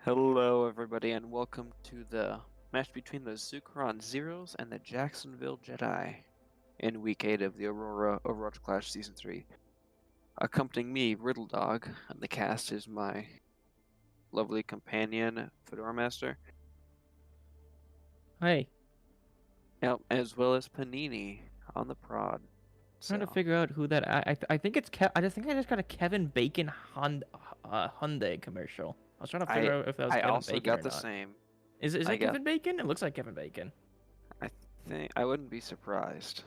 Hello, everybody, and welcome to the match between the Zukeran Zer0s and the Jacksonville Jedi in Week 8 of the Aurora Overwatch Clash Season 3. Accompanying me, RiddleDog, and the cast is my lovely companion, FedoraMaster. Hey, Yep, as well as Paninii on the prod. trying to figure out who that. I think it's I just got a Kevin Bacon Hyundai commercial. I was trying to figure out if that was I Kevin also Bacon got or the not. same. Is I it got. Kevin Bacon? It looks like Kevin Bacon. I think I wouldn't be surprised.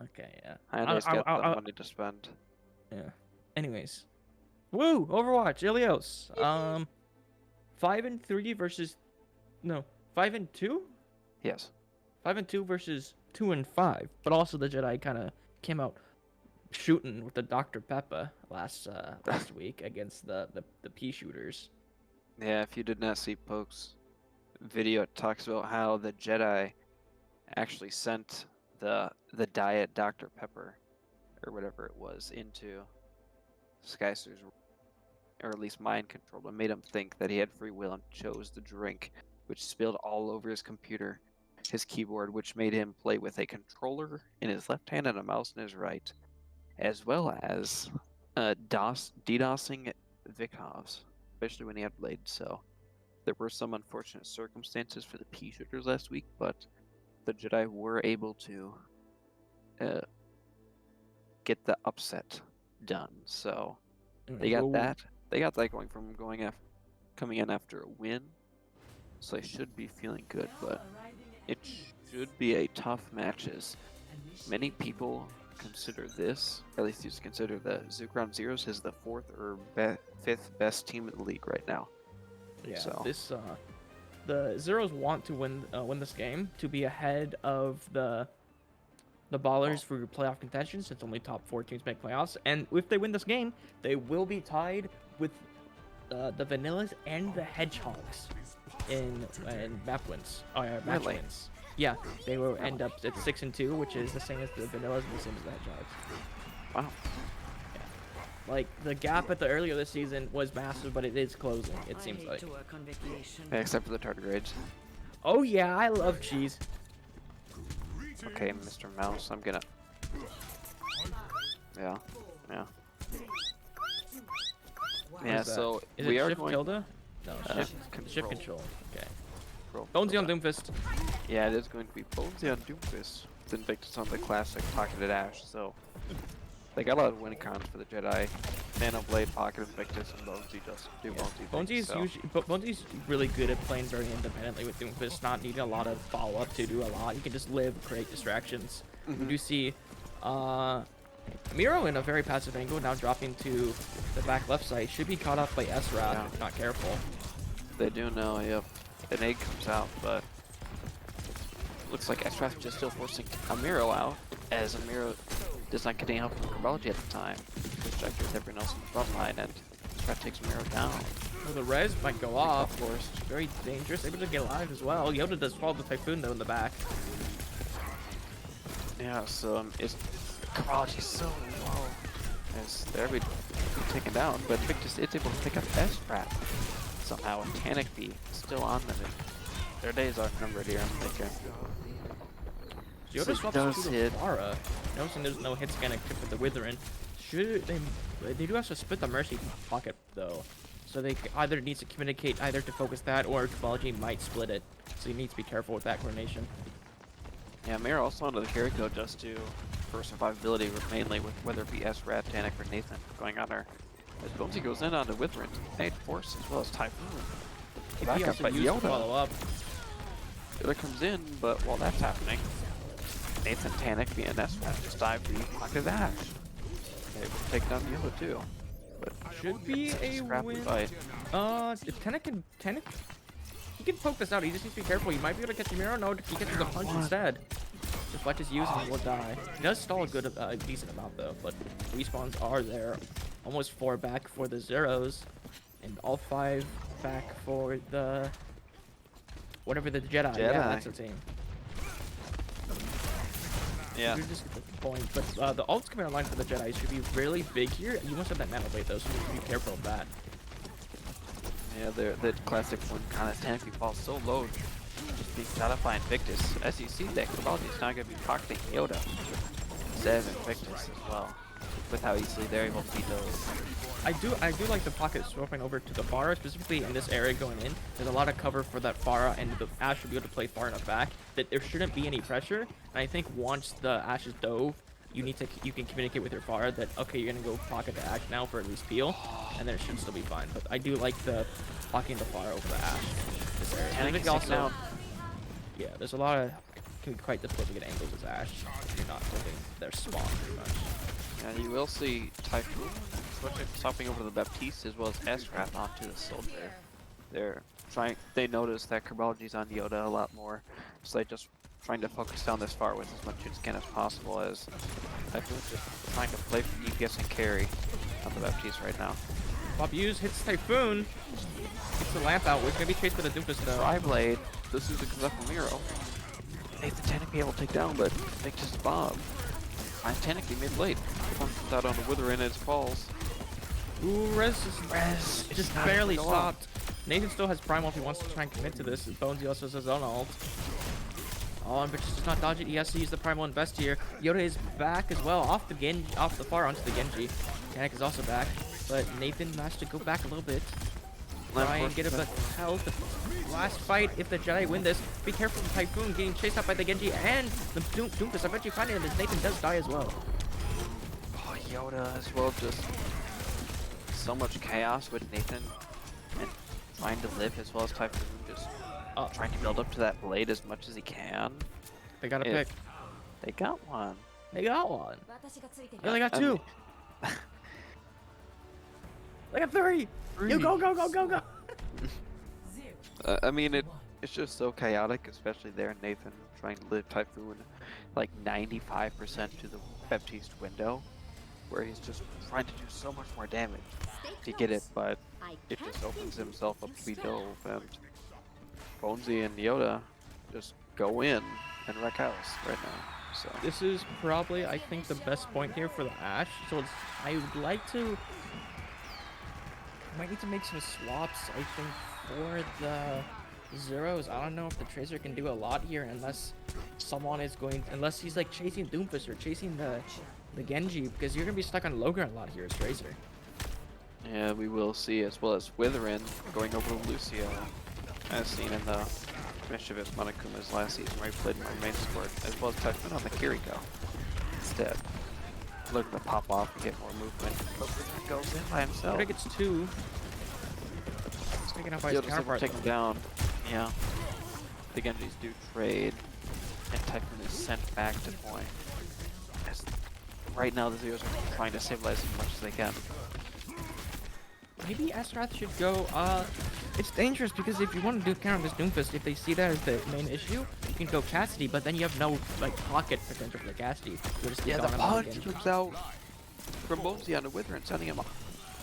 Okay, yeah. I know he's got the money to spend. Yeah. Anyways, woo! Overwatch, Ilios. 5-3 versus 5-2. Yes. 5-2 versus 2-5. But also the Jedi kind of came out shooting with the Dr. Pepper last week against the pea shooters. Yeah, if you did not see Poke's video, it talks about how the Jedi actually sent the diet Dr. Pepper or whatever it was into Skyster's, or at least mind controlled him, made him think that he had free will and chose the drink, which spilled all over his computer, his keyboard, which made him play with a controller in his left hand and a mouse in his right, as well as DDoSing Vikovs, especially when he had Blade. So there were some unfortunate circumstances for the pea shooters last week, but the Jedi were able to get the upset done. So they got that. They got that going from coming in after a win. So they should be feeling good, but it should be a tough matches. Many people consider this, or at least used to consider the Zukeran Zer0s as the fourth or fifth best team in the league right now. Yeah, so the Zer0s want to win this game to be ahead of the Ballers for playoff contention, since only top 4 teams make playoffs. And if they win this game, they will be tied with the Vanillas and the Hedgehogs in map wins. Match wins. Yeah, they will end up at 6-2, which is the same as the Vanillas and the same as the Hedgehogs. Wow. Yeah. Like, the gap at the earlier this season was massive, but it is closing, it seems like. Yeah, except for the tardigrades. Oh yeah, I love cheese. Okay, Mr. Mouse, I'm gonna... Yeah. Yeah, so is we it are shift going... tilde? No, shift control. Okay. Control. Bonesy on Doomfist. Yeah, it is going to be Bonesy on Doomfist. With Invictus on the classic Pocketed Ash, so... They got a lot of win cons for the Jedi. Nano Blade, Pocket Invictus, and Bonesy just do Bonesy things. Bonesy's really good at playing very independently with Doomfist, not needing a lot of follow-up to do a lot. You can just live, create distractions. You do see Miro in a very passive angle, now dropping to the back left side. Should be caught off by Zer0s if not careful. They do know, yep. An egg comes out, but looks like Zer0s just still forcing Miro out, as Miro does not get any help from Herbology at the time. Distractors everyone else in the front line, and Zer0s takes Miro down. Well, the res might go off, of course. Very dangerous, able to get alive as well. Yoda does follow the Typhoon though in the back. Yeah, so Herbology's so low. As they're taken down, but Invictus is able to pick up Zer0s somehow, and Tanic be still on them. Their days are numbered here, I'm thinking. Yoda swaps to Aurora. Noticing there's no hit scan equipped with the Withering. They do have to split the Mercy pocket though. So they either needs to communicate either to focus that, or Herbology might split it. So you need to be careful with that coordination. Yeah, Miro also onto the carry code just for survivability, mainly with whether it be Zer0s, Tanic, or Nathan going on her. As Bonesy goes in onto Withering, Nade Force as well as Typhoon. Back up by Yoda. Follow up. Yoda comes in, but while that's happening, Nathan, Tanic, and Zer0s just dive the Pocket Ash. They will take down Yoda too. But should be a win. Fight. If Tanic, he can poke this out. He just needs to be careful. He might be able to catch Miro. No, he catches a punch instead. Deflect is used and he will die. He does stall a decent amount though, but respawns are there. Almost 4 back for the Zer0s, and all 5 back for the whatever the Jedi. Yeah, that's the team. Yeah. You're just at the point, but the ults coming online for the Jedi should be really big here. You must have that mana weight though, so you need to be careful of that. Yeah, the classic one kind of tanky falls so low, just being shot up by Invictus. As you see, that Cabaldi is not going to be pocketing Yoda instead of Invictus as well, with how easily they're able to beat those. I do like the pocket swapping over to the Pharah, specifically in this area going in. There's a lot of cover for that Pharah, and the Ashe should be able to play far enough back that there shouldn't be any pressure. And I think once the Ashe is dove, you can communicate with your Pharah that, okay, you're gonna go pocket the Ashe now for at least peel, and then it should still be fine. But I do like the blocking the Pharah over the Ashe. This area. And I think also, also, yeah, there's a lot of can be quite difficult to get angles as Ashe if you're not holding their spawn pretty much. yeah, you will see Typhoon swapping over to the Baptiste as well as Esrath onto the Soldier. They notice that Kerbalji's on Yoda a lot more, so they just trying to focus down this far with as much as possible, as Typhoon's just trying to play for DPS and carry on the Baptiste right now. Bob Hughes hits Typhoon, gets the lamp out, which gonna be chased by the Doofus though. Tri-Blade, this is the Kazaku Miro. Nathan Tannic be able to take down, but make just Bob. Finds Tannic mid late. Comes out on the Wither and it falls. Ooh, Res just barely stopped. Nathan still has Primal if he wants to try and commit to this. Bonesy also has his own ult. Oh, but just does not dodge it. He has to use the Primal Invest here. Yoda is back as well, off the far onto the Genji. Tannic is also back, but Nathan managed to go back a little bit. Try and get a bit of health. Last fight, if the Jedi win this, be careful of Typhoon getting chased out by the Genji and the Doomfist. I bet you find it as Nathan does die as well. Oh, Yoda as well, just so much chaos with Nathan and trying to live as well as Typhoon, just trying to build up to that blade as much as he can. They got a pick. They got one. They got one. They only got two. They got three. You go. I mean, it's just so chaotic, especially there. Nathan trying to live Typhoon like 95% to the Baptiste window, where he's just trying to do so much more damage to get it, but it just opens himself up to be dove, and Bonesy and Yoda just go in and wreck house right now. So this is probably, I think, the best point here for the Ashe. So I would like to. Might need to make some swaps, I think, for the Zer0s. I don't know if the Tracer can do a lot here unless someone is unless he's like chasing Doomfist or chasing the Genji, because you're gonna be stuck on Logran a lot here as Tracer. yeah, we will see, as well as Witherin going over to Lucio, as seen in the Mischievous Monokuma's last season where he played in my main support, as well as Typhoon on the Kiriko instead. Looking to pop off and get more movement, but Witherin goes in by himself. I think it's two. He's taken out by his counterpart. Taken down. Yeah. The Genjis do trade, and Typhoon is sent back to point. As right now, the Zer0s are trying to stabilize as much as they can. Maybe Esrath should go, it's dangerous because if you want to counter this Doomfist, if they see that as the main issue, you can go Cassidy, but then you have no, like, pocket potential for the Cassidy. Yeah, the punch comes out from Bonesy onto Wither and sending him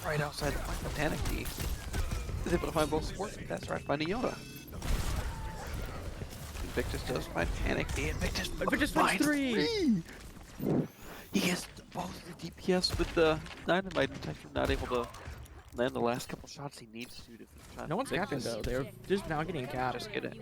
right outside the point. Paninii is able to find both supports, and that's right, finding Yoda. Invictus does find Paninii. Invictus finds three! He gets both the DPS with the Dynamite, and Typhoon not able to land the last couple shots he needs to finish. No one's capping though, they're just now getting capped. Just get it.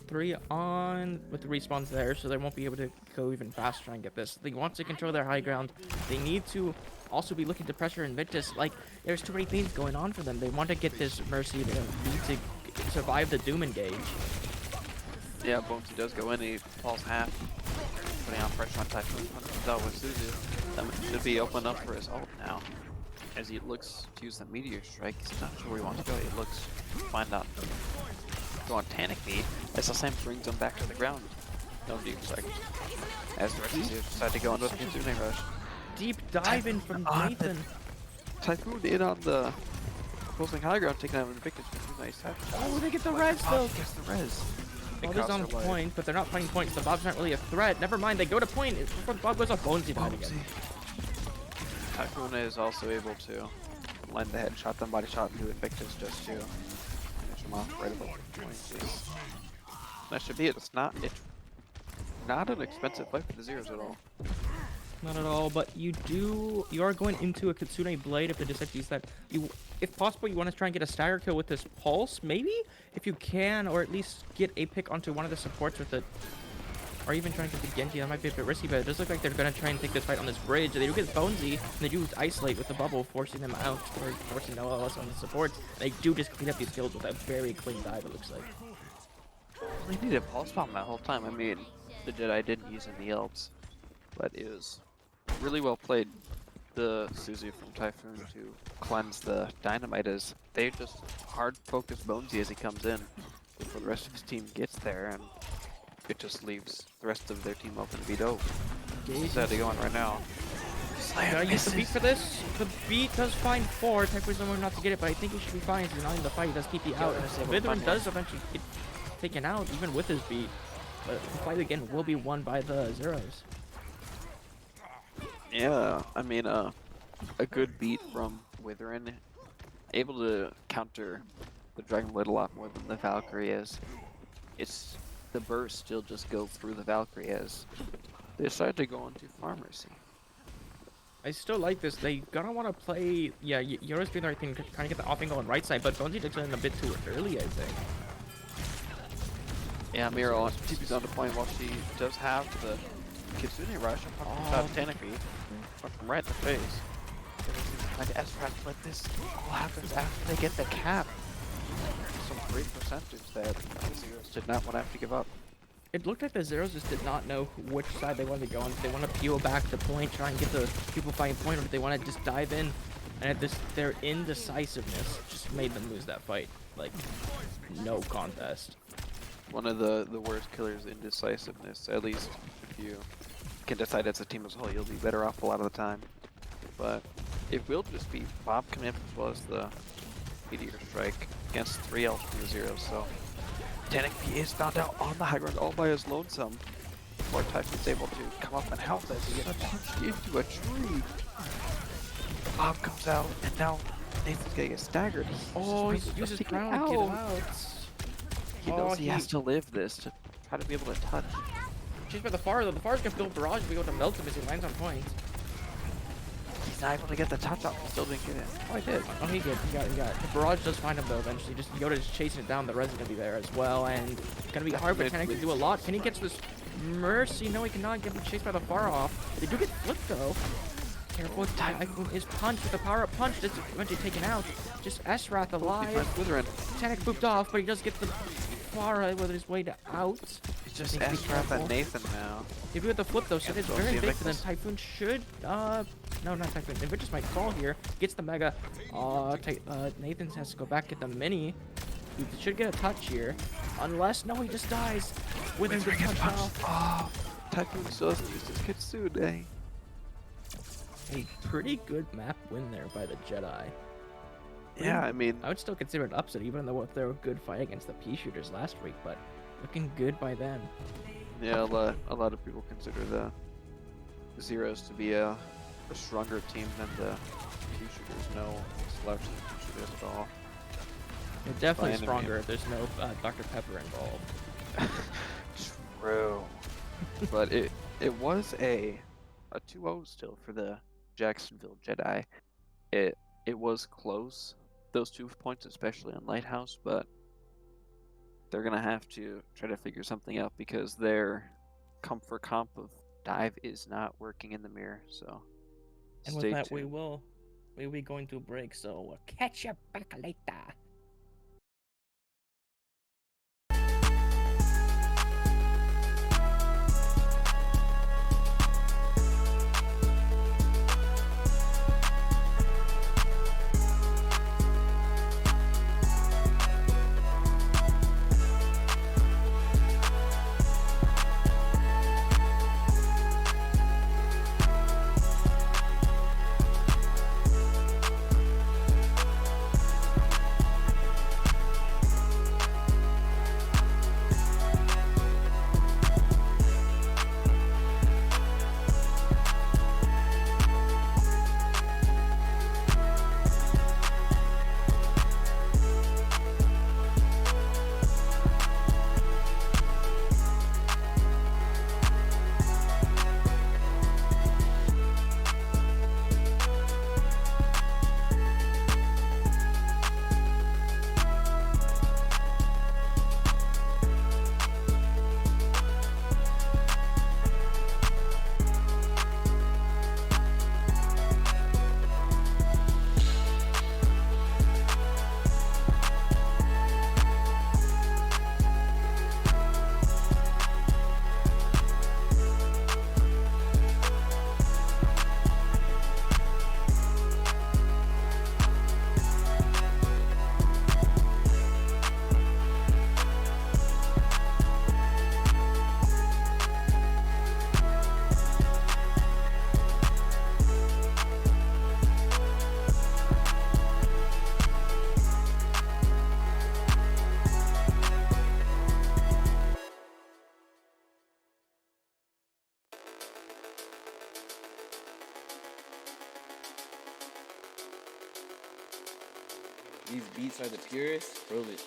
3 on with the respawns there, so they won't be able to go even faster and get this. They want to control their high ground. They need to also be looking to pressure Invictus. Like, there's too many things going on for them. They want to get this Mercy, they need to survive the Doom engage. Yeah, Bonesy does go in, he falls half, putting on pressure on Typhoon. Comes out with Suzu. That should be open up for his ult now. As he looks to use the Meteor Strike, he's not sure where he wants to go. He looks to find out. Go on Paninii, as the same brings him back to the ground. No Meteor Strike. As the rest of the Zer0s decide to go on with the Kitsune Rush. Deep dive in from Nathan. Typhoon in on the opposing high ground, taking out Invictus with 2 nice taps. Oh, they get the res though. Gets the res. Bob is on point, but they're not finding points, so Bob's not really a threat. Never mind, they go to point. Before Bob goes off, Bonesy died again. Typhoon is also able to land the headshot, then body shot into Invictus just to finish him off right above the point. That should be it. It's not an expensive fight for the Zer0s at all. Not at all, but you are going into a Kitsune Blade if they decide to use that. if possible, you want to try and get a stagger kill with this pulse, maybe? If you can, or at least get a pick onto one of the supports with it. Or even trying to get the Genji, that might be a bit risky, but it does look like they're going to try and take this fight on this bridge. They do get Bonesy, and they do isolate with the bubble, forcing them out, or forcing no else on the supports. They do just clean up these kills with a very clean dive, it looks like. They needed a pulse bomb that whole time. I mean, the Jedi didn't use any else, but it was really well played. The Suzu from Typhoon to cleanse the dynamite as they just hard focus Bonesy as he comes in before the rest of his team gets there, and it just leaves the rest of their team open to beat over. Sadly going right now. Gotta use the beat for this. The beat does find 4. Typhoon's nowhere not to get it, but I think he should be fine. He's not in the fight. He does keep the out. Vidwin does eventually get taken out, even with his beat. But the fight again will be won by the Zer0s. Yeah, I mean, a good beat from Witherin, able to counter the Dragon Blade a lot more than the Valkyrie is. It's the burst still just go through the Valkyrie as they decide to go into Farm Mercy. I still like this. They gonna want to play. Yeah, Yora's doing the right thing, trying to get the offing going right side, but Bonesy takes it in a bit too early, I think. Yeah, Miro TP's on the point while she does have the Kitsune rush on Paninii, but from right in the face. Like S-Rat, but this all happens after they get the cap. Some great percentage that the Zer0s did not want to have to give up. It looked like the Zer0s just did not know which side they wanted to go on. If they want to peel back the point, try and get the people fighting point, or if they want to just dive in. And at this, their indecisiveness just made them lose that fight. Like, no contest. One of the worst killers, indecisiveness. At least if you can decide as a team as a whole, you'll be better off a lot of the time. But it will just be Bob coming up as well as the Meteor Strike against 3 else from the Zer0s. So Paninii is found out on the high ground all by his lonesome before Typhoon's able to come up and help as he gets punched into a tree. Bob comes out and now Nathan's gonna get staggered. Oh, he uses ground to get him out. He knows he has to live this to try to be able to touch. Chased by the Far though. The Far's gonna build barrage and be able to melt him as he lands on point. He's not able to get the touch off. He still didn't get it. Oh, he did. Oh, he did. He got it. The barrage does find him though eventually. Just Yoda's chasing it down. The res is gonna be there as well, and it's gonna be hard. But Paninii can do a lot. Paninii gets this mercy. No, he cannot get chased by the Far off. They do get flipped though. Careful, Typhoon is punched with the power-up punch. It's eventually taken out. Just S-Wrath alive. Paninii booped off, but he does get the Pharah with his way to out. It's just S-Wrath and Nathan now. He do with the flip though, so it's very big for them. Typhoon should, no, not Typhoon. Invictus might fall here. Gets the Mega. Nathan has to go back, get the Mini. He should get a touch here. Unless, no, he just dies. With him gets touched off. Oh, Typhoon still doesn't use his Kitsune. A pretty good map win there by the Jedi. Yeah, I mean, I would still consider it upset, even though they were a good fight against the Pea Shooters last week, but looking good by them. Yeah, a lot of people consider the Zer0s to be a stronger team than the Pea Shooters. No slouch to the Pea Shooters at all. They're definitely stronger if there's no Dr. Pepper involved. True. But it was a 2-0 still for the Jacksonville Jedi. It was close, those 2 points, especially on Lighthouse, but they're gonna have to try to figure something out because their comfort comp of dive is not working in the mirror. So, and with that, we'll be going to break. So we'll catch you back later. These beats are the purest. Prove it.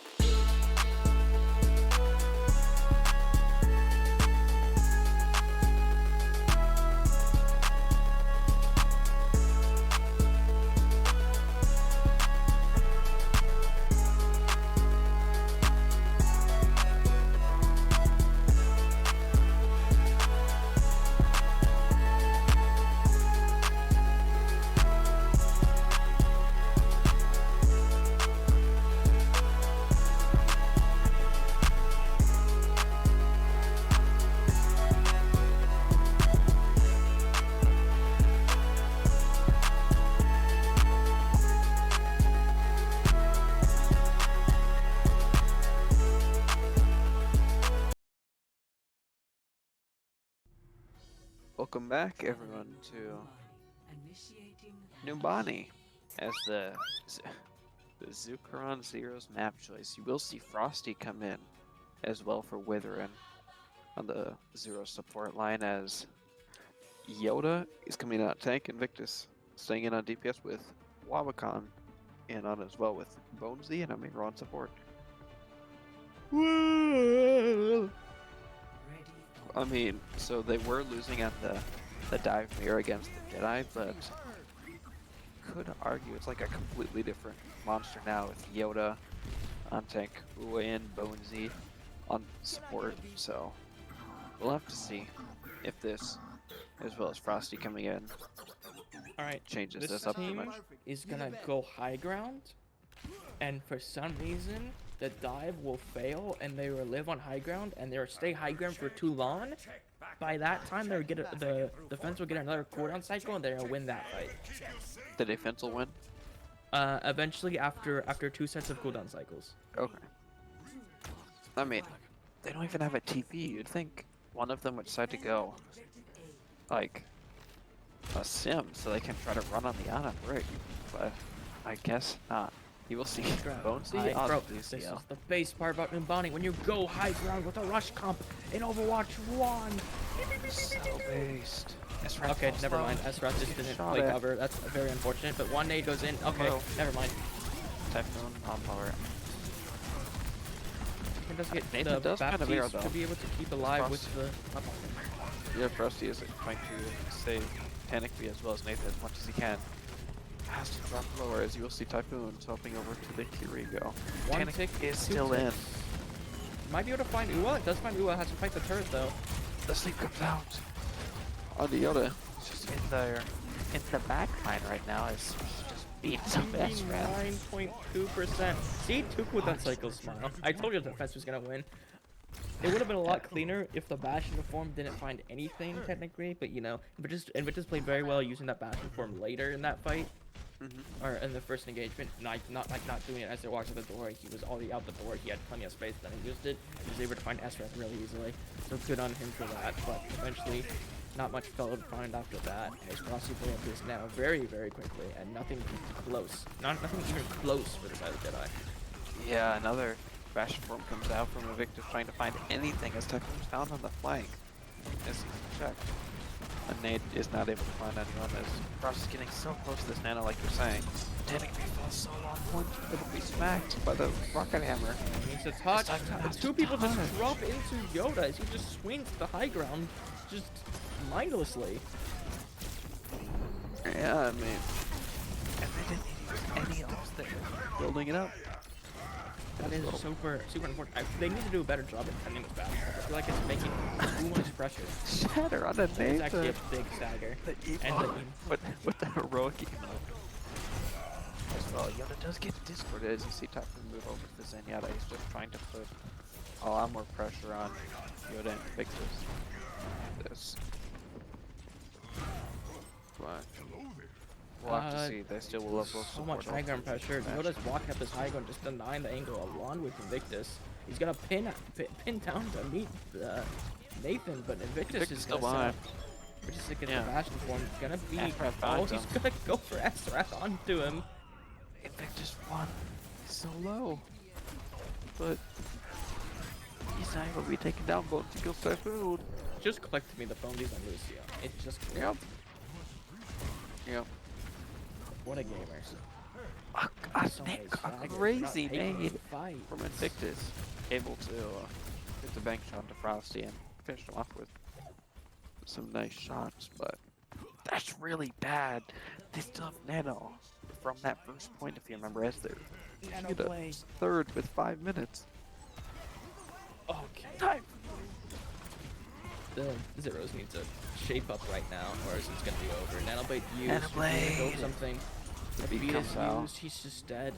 Welcome back, everyone, to Numbani as the Zukeran Zer0s map choice. You will see Frosty come in as well for Witherin on the Zer0s support line, as Yoda is coming out tank, Invictus staying in on DPS with Wabakan in on as well with Bonesy and Amira on support. I mean, so they were losing at the dive mirror against the Jedi, but could argue it's like a completely different monster now with Yoda on tank, Ua and Bonesy on support. So we'll have to see if this, as well as Frosty coming in, Alright, changes this up too much. is gonna go high ground, and for some reason the dive will fail and they will live on high ground, and they'll stay high ground for too long. By that time they'll get the defense will get another cooldown cycle and they'll win that fight. The defense will win? Eventually after 2 sets of cooldown cycles. Okay. I mean, they don't even have a TP. You'd think one of them would decide to go like a sim so they can try to run on the Ana brick, but I guess not. You will see Bonesy on bro, this is the base part about Numbani. When you go high ground with a rush comp in Overwatch 1. So based. Okay, never mind. Zer0s just didn't play cover. That's very unfortunate. But one nade goes in. Okay, never mind. Typhoon on power. It does get Nathan the does kind of air, Baptiste though. to be able to keep alive with the up on him. Yeah, Frosty is trying to save Paninii as well as Nathan as much as he can. Has to drop lower, as you will see Typhoon swapping over to the Kiriko. One Paninii tick, is 2 still in. ticks. Might be able to find Ua. It does find Ua. Has to fight the turret though. The sleep comes out on the Yoda. It's just in there, in the back line right now. Is just beating some Zer0s. 9.2%. See, 2 cooldown cycles, Smile. I told you the defense was gonna win. It would have been a lot cleaner if the Bastion form didn't find anything technically, but you know, Invictus played very well using that Bastion form later in that fight. Or in the first engagement, not doing it as they walked out the door. He was already out the door. He had plenty of space, then he used it. He was able to find Zer0s really easily. So good on him for that. But eventually, not much fell to find after that. As Frosty blew up his now very, very quickly, and nothing close. Nothing even close for the side of Jedi. Yeah, another Bastion form comes out from Invictus trying to find anything as Typhoon's found on the flank. As he's checked. A nade is not able to find anyone as Frost is getting so close to this nano, like you're saying. Paninii falls so on point, it'll be smacked by the rocket hammer. Needs a touch. 2 people just drop into Yoda as he just swings the high ground, just mindlessly. Yeah, I mean, and they didn't use any ults there. Building it up. That is super important. They need to do a better job at defending this battle. I feel like it's making too much pressure. Shatter on a nade. It's actually a big stagger. With the heroic emote. As well, Yoda does get discorded as you see Typhoon move over to Zenyatta. He's just trying to put a lot more pressure on Yoda and Victus. This. But we'll have to see. They still will have both so much high ground pressure. Yoda's walking up his high ground, just denying the angle along with Invictus. He's gonna pin down to meet Nathan, but Invictus is still gonna behind. Invictus is gonna the Bastion form. It's gonna be Zer0s he's gonna go for Zer0s onto him. Invictus won. He's so low. But he's not able to be taken down, but to kill Typhoon. Just click to me the phone these on Lucio. It's just Yep. Yep. what a gamer. A So many staggers, crazy they're not taking nade the fight. from Invictus, able to get the bank shot to Frosty and finish him off with some nice shots, but that's really bad. They still have Nano from that first point, if you remember, as they're Nano hit a play. third with 5 minutes. Okay. Time. The Zer0s need to shape up right now, or else it's gonna be over. Nanoblade used. Nanoblade. Go something. The The beat beat is comes out. used. He's just dead.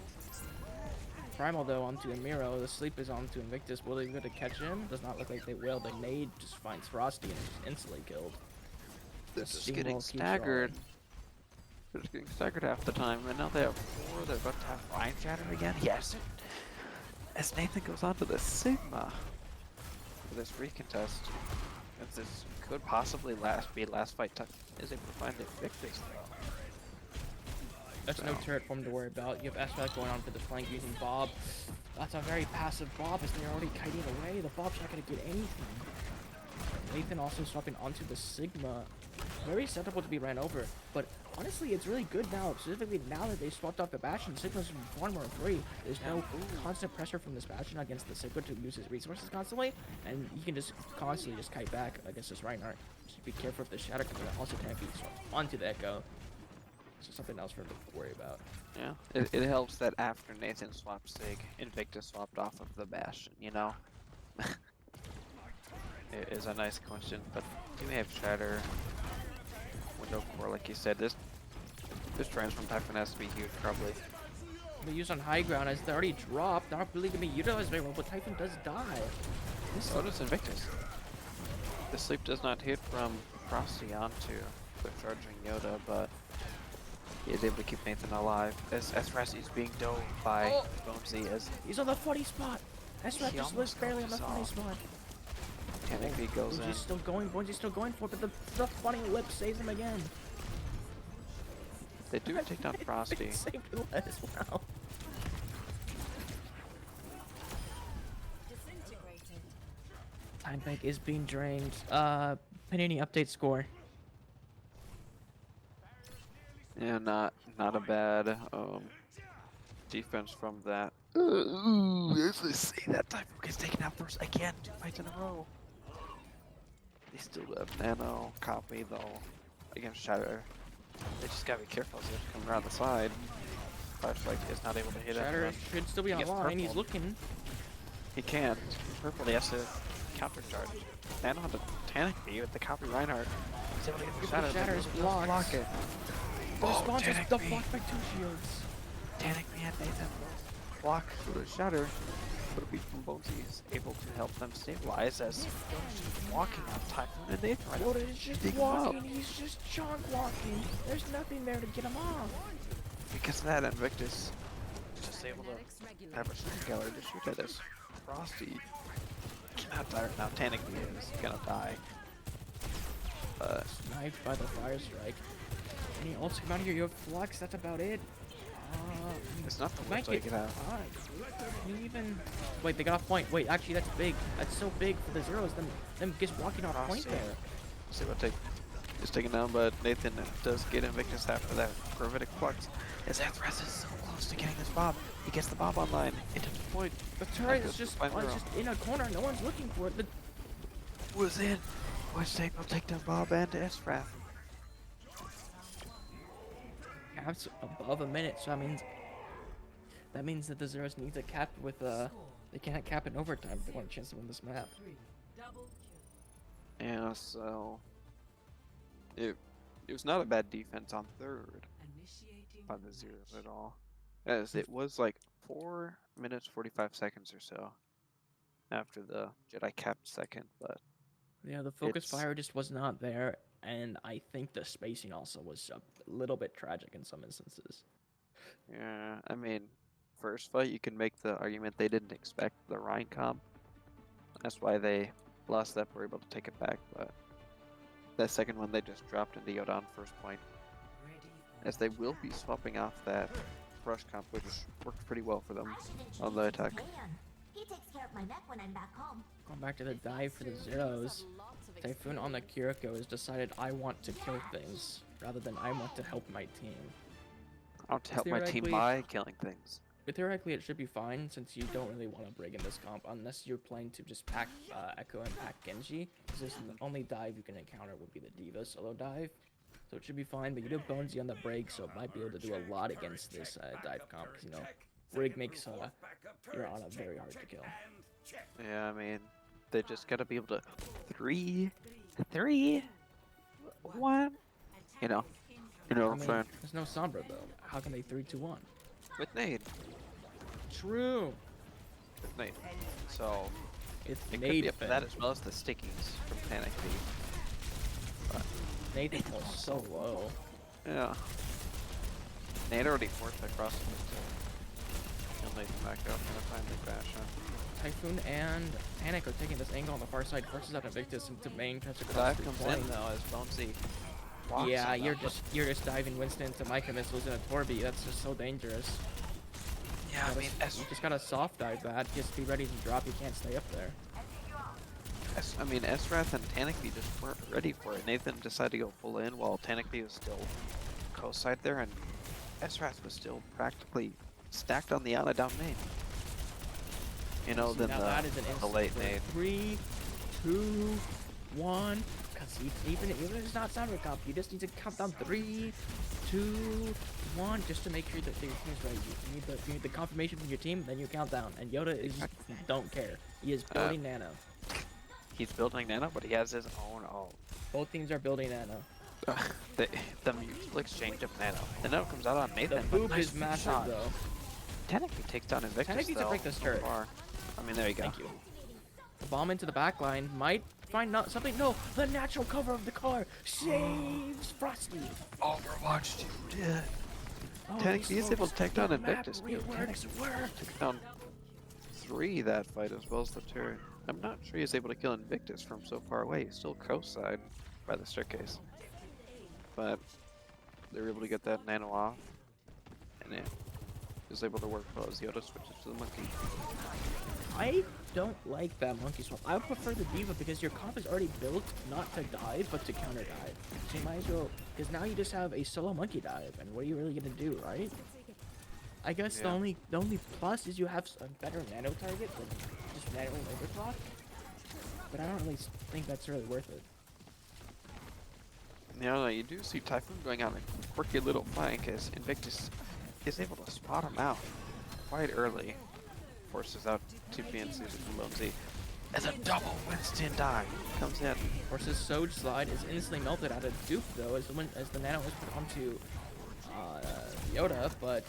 Primal though onto Amiro. The sleep is onto Invictus. Will they be able to catch him? Does not look like they will. The nade just finds Frosty and is just instantly killed. They're The just steamroll getting keeps staggered. rolling. They're just getting staggered half the time, and now they have 4. They're about to have Ryan Shatter again. Yes. As Nathan goes on to the Sigma for this recontest, as this could possibly be last fight time, is able to find the Invictus though. That's no turret for him to worry about. You have Esfat going on for the flank using Bob. That's a very passive Bob as they're already kiting away. The Bob's not going to get anything. Nathan also swapping onto the Sigma. Very acceptable to be ran over, but honestly, it's really good now. Specifically now that they swapped off the Bastion, Sigma's far more free. There's no constant pressure from this Bastion against the Sigma to use his resources constantly, and he can just constantly just kite back against this Reinhardt. Just be careful if the Shatter comes out. Also can't be swapped onto the Echo. So something else for him to worry about. Yeah, it helps that after Nathan swapped Sig, Invictus swapped off of the Bastion, you know? It is a nice coincidence, but do we have Shatter? Window core, like you said, this transform Typhoon has to be huge, probably. They use on high ground as they already dropped. They're not really gonna be utilized very well, but Typhoon does die. So does Invictus. The sleep does not hit from Frosty onto the charging Yoda, but he is able to keep Nathan alive as Zer0s is being dove by Bonesy as He's on the funny spot. Esfat He just lives almost barely on the got funny us spot. technically goes in. Bungee's still going. Bungee's still going for it, but the funny lip saves him again. They do take down Frosty. Saved him as well. Time bank is being drained. Panini update score. Yeah, not a bad defense from that. As I say, that Typhoon gets taken out first again, 2 fights in a row. They still have Nano copy though against Shatter. They just gotta be careful as they're coming around the side. Flashlight is not able to hit Shatter him. should still be He gets online. He's purpled. looking. He can't. Purple, he has to counter charge. Nano had to Tanic me with the copy Reinhardt. He's able to get the Shatter. Shatter is Doesn't blocked. block it. The response is Tanic the me. blocked by 2 shields. Tanic me and Nathan block for the Shatter. But a beat from Bonesy is able to help them stabilize as he's walking on Typhoon and Nathan right Yoda is just Dig him up. walking. He's just chunk walking. There's nothing there to get him off. Because of that, Invictus is just able to have a shooting gallery to shoot at us. Frosty cannot die right now. Tanic me is gonna die. Sniped by the fire strike. Any ults come out here? You have flux. That's about it. It's not the Might worst I get could have. Can you even? Wait, they got off point. Wait, actually, that's big. That's so big for the Zer0s. Them just walking off point there. See what take is taken down, but Nathan does get Invictus after that gravitic flux. As Zer0s is so close to getting this Bob. He gets the Bob online into the point. The turret Goes is just, to find Miro. just in a corner. No one's looking for it. The Was in. Was able to take down Bob and Zer0s. cap's above a minute, so that means that the Zer0s need to cap with they can't cap in overtime if they want a chance to win this map. Yeah, so it was not a bad defense on third by the Zer0s at all, as it was like 4 minutes 45 seconds or so after the Jedi capped second, but Yeah, the focus It's- fire just was not there, and I think the spacing also was a little bit tragic in some instances. yeah, I mean, first fight you can make the argument they didn't expect the Rhine comp. That's why they lost that, were able to take it back, but that second one they just dropped into Yoda on first point, as they will be swapping off that brush comp, which worked pretty well for them on the attack. He takes care of my neck when I'm back home. Going back to the dive for the Zer0s, Typhoon on the Kiriko has decided I want to kill things rather than I want to help my team. I'll help my team by killing things. Theoretically, it should be fine since you don't really want to break in this comp unless you're playing to just pack Echo and pack Genji. Because the only dive you can encounter would be the D.Va solo dive. So it should be fine, but you do have Bonesy on the break, so it might be able to do a lot against this dive comp. Because, you know, Rig makes your Ana very hard to kill. Yeah, I mean, they just gotta be able to 3, 2, 1. You know what I I'm mean, saying? there's no Sombra though. How can they 3, 2, 1? With nade. True. With nade. So It's it could be up to that as well as the stickies from Paninii. But Nathan was so low. yeah. Nade already forced across the and Nathan back up in a timely fashion. Typhoon and Panic are taking this angle on the far side, forces out Invictus into main, tries to The cross dive the comes point. in though as Bonesy walks Yeah, on you're that. just diving Winston into Micah missiles in a Torby. That's just so dangerous. Yeah, I mean, You just gotta soft dive that. Just be ready to drop. You can't stay up there. Ezrath and Paninii just weren't ready for it. Nathan decided to go full in while Paninii was still co-side there, and Ezrath was still practically stacked on the Ana down main. You know, See, then now that is an the instant late play. nade. 3, 2, 1. Because even if it's not sound comp, you just need to count down 3, 2, 1, just to make sure that your team is ready. You need the confirmation from your team, then you count down. And Yoda is don't care. He is building Nano. He's building Nano, but he has his own ult. Both teams are building Nano. The mutual exchange of Nano. The Nano comes out on The Nathan, but boop nice is massive shot. though. Paninii takes down Invictus Paninii needs to though, break this so turret. far. I mean, there you go. Thank you. The bomb into the back line might find not something. No, the natural cover of the car saves Frosty. Overwatch 2 dead. Oh, Paninii these is able to folks, take down the map Invictus. reworks work. Took down 3 that fight as well as the turret. I'm not sure he's able to kill Invictus from so far away. He's still co-side by the staircase. But they were able to get that Nano off. And it was able to work well as Yoda switches to the monkey. I don't like that monkey swap. I would prefer the D.Va because your comp is already built not to dive, but to counter dive. So you might as well, because now you just have a solo monkey dive, and what are you really gonna do, right? I guess Yeah. the only plus is you have a better nano target, like just nano overclock. But I don't really think that's really worth it. Yeah, you do see Typhoon going on a quirky little flank as Invictus is able to spot him out quite early. Forces out 2 PNCs with Bonesy. As a double Winston dive comes in. Versus Soj slide is instantly melted out of dupe though as the nano is put onto Yoda, but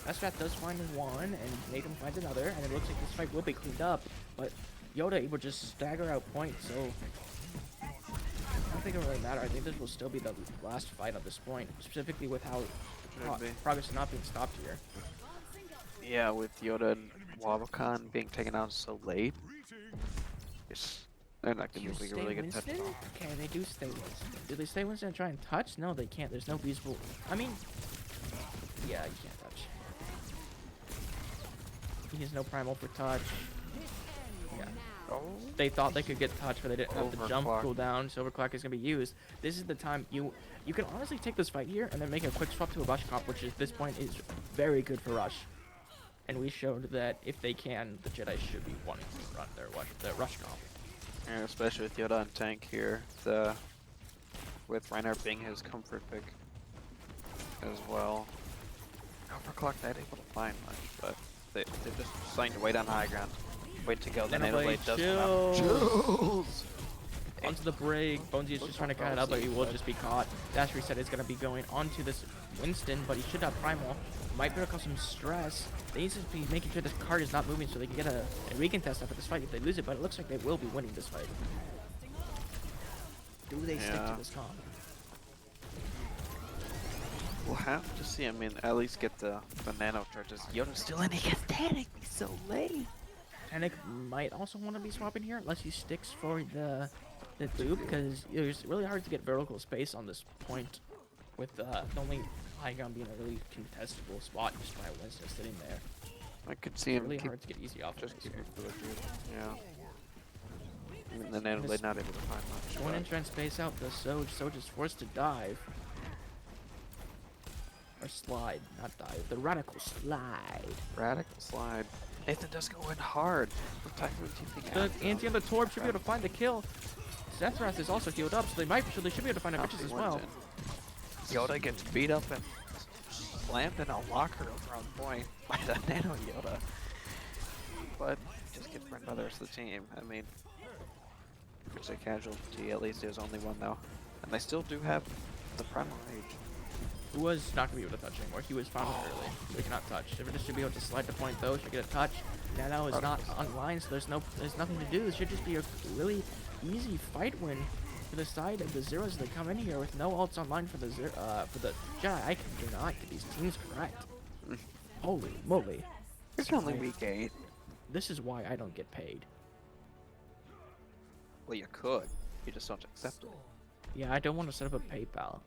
Ezrath does find one and Nathan finds another, and it looks like this fight will be cleaned up, but Yoda will just stagger out points, so I don't think it will really matter. I think this will still be the last fight at this point, specifically with how progress is not being stopped here. Yeah, with Yoda and Wabacon being taken out so late, they're not Do going you to be stay really good touch Winston? off. Okay, they do stay Winston. Do they stay Winston and try and touch? No, they can't. There's no feasible. I mean, yeah, you can't touch. He has no primal for touch. Yeah. Oh, They thought they could get touch, but they didn't have the jump Overclock. cooldown, so Overclock is going to be used. This is the time you can honestly take this fight here and then make a quick swap to a Rush comp, which at this point is very good for Rush. And we showed that if they can, the Jedi should be wanting to run their Rush comp. yeah, especially with Yoda on tank here. With Reinhardt being his comfort pick as well. Overclock not able to find much, but they're just starting to wait on high ground. Wait to go, the Nano Blade does come out. Chills! Onto the break. Bonesy is just trying to cut it up, but he will just be caught. Dash reset is going to be going onto this Winston, but he should have primal. Might be able to cause some stress. They need to be making sure this card is not moving so they can get a recontest after this fight if they lose it, but it looks like they will be winning this fight. Do they stick to this comp? We'll have to see. I mean, at least get the nano charges. Yoda's still in against Paninii so late. Panic might also want to be swapping here unless he sticks for the dupe, because it's really hard to get vertical space on this point with the only high ground being a really contestable spot just by Winston sitting there. I could see him Really keep, hard to get easy off just of keep here. it to the dude. Yeah. I mean, the nano blade not able to find much. One but- entrance space out, the Soj is forced to dive. or slide, not dive. The radical slide. Radical slide. Nathan does go in hard. From Typhoon TPing The out. anti on the Torb should be able to find the kill. Zer0s is also healed up, so they should be able to find the bitches as well. Yoda gets beat up and slammed in a locker over on point by the Nano Yoda. But just gets burned by the rest of the team. I mean, it's a casualty. At least there's only one though. And they still do have the Primal Rage. Who was not going to be able to touch anymore. He was found early, so he cannot touch. If should be able to slide the point though, should get a touch. Nano is not online, so there's nothing to do. This should just be a really easy fight win for the side of the Zer0s. They come in here with no ults online for the Jedi. I do not get these teams correct. Holy moly! It's only week 8. This is why I don't get paid. Well, you could. You just don't accept it. Yeah, I don't want to set up a PayPal.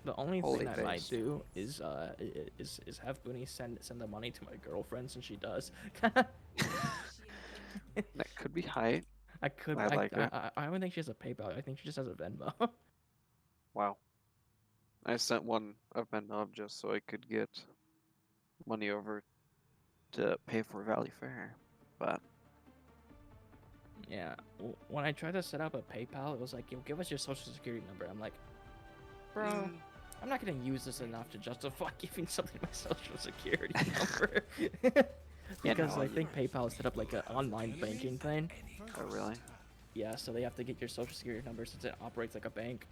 The only Holy thing I might face. do is have Booney send the money to my girlfriend, since she does. That could be height. I could. I like it. I don't think she has a PayPal. I think she just has a Venmo. Wow. I sent one of Venmo just so I could get money over to pay for Valley Fair, but Yeah. When I tried to set up a PayPal, it was like, "Yo, give us your social security number." I'm like, bro, I'm not gonna use this enough to justify giving something my social security number. Because no, I think PayPal is set up like an online banking thing. oh really? Yeah, so they have to get your social security number since it operates like a bank.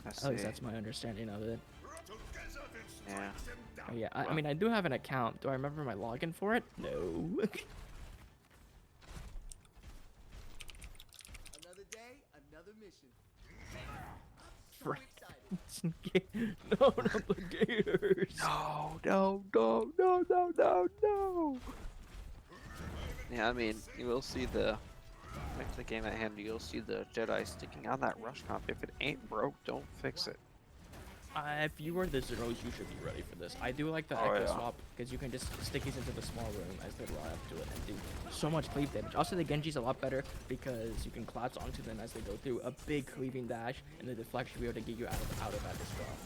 I At least see. that's my understanding of it. Yeah. Oh, yeah, I mean, I do have an account. Do I remember my login for it? No. Another day, another mission. Right. No, not the Gators. No. Yeah, I mean, you will see back to the game at hand, you'll see the Jedi sticking on that rush comp. If it ain't broke, don't fix it. If you were the Zer0s, you should be ready for this. I do like the Oh, Echo yeah. swap, because you can just stick these into the small room as they run up to it and do so much cleave damage. Also, the Genji's a lot better because you can collapse onto them as they go through a big cleaving dash, and the deflect should be able to get you out of that as well.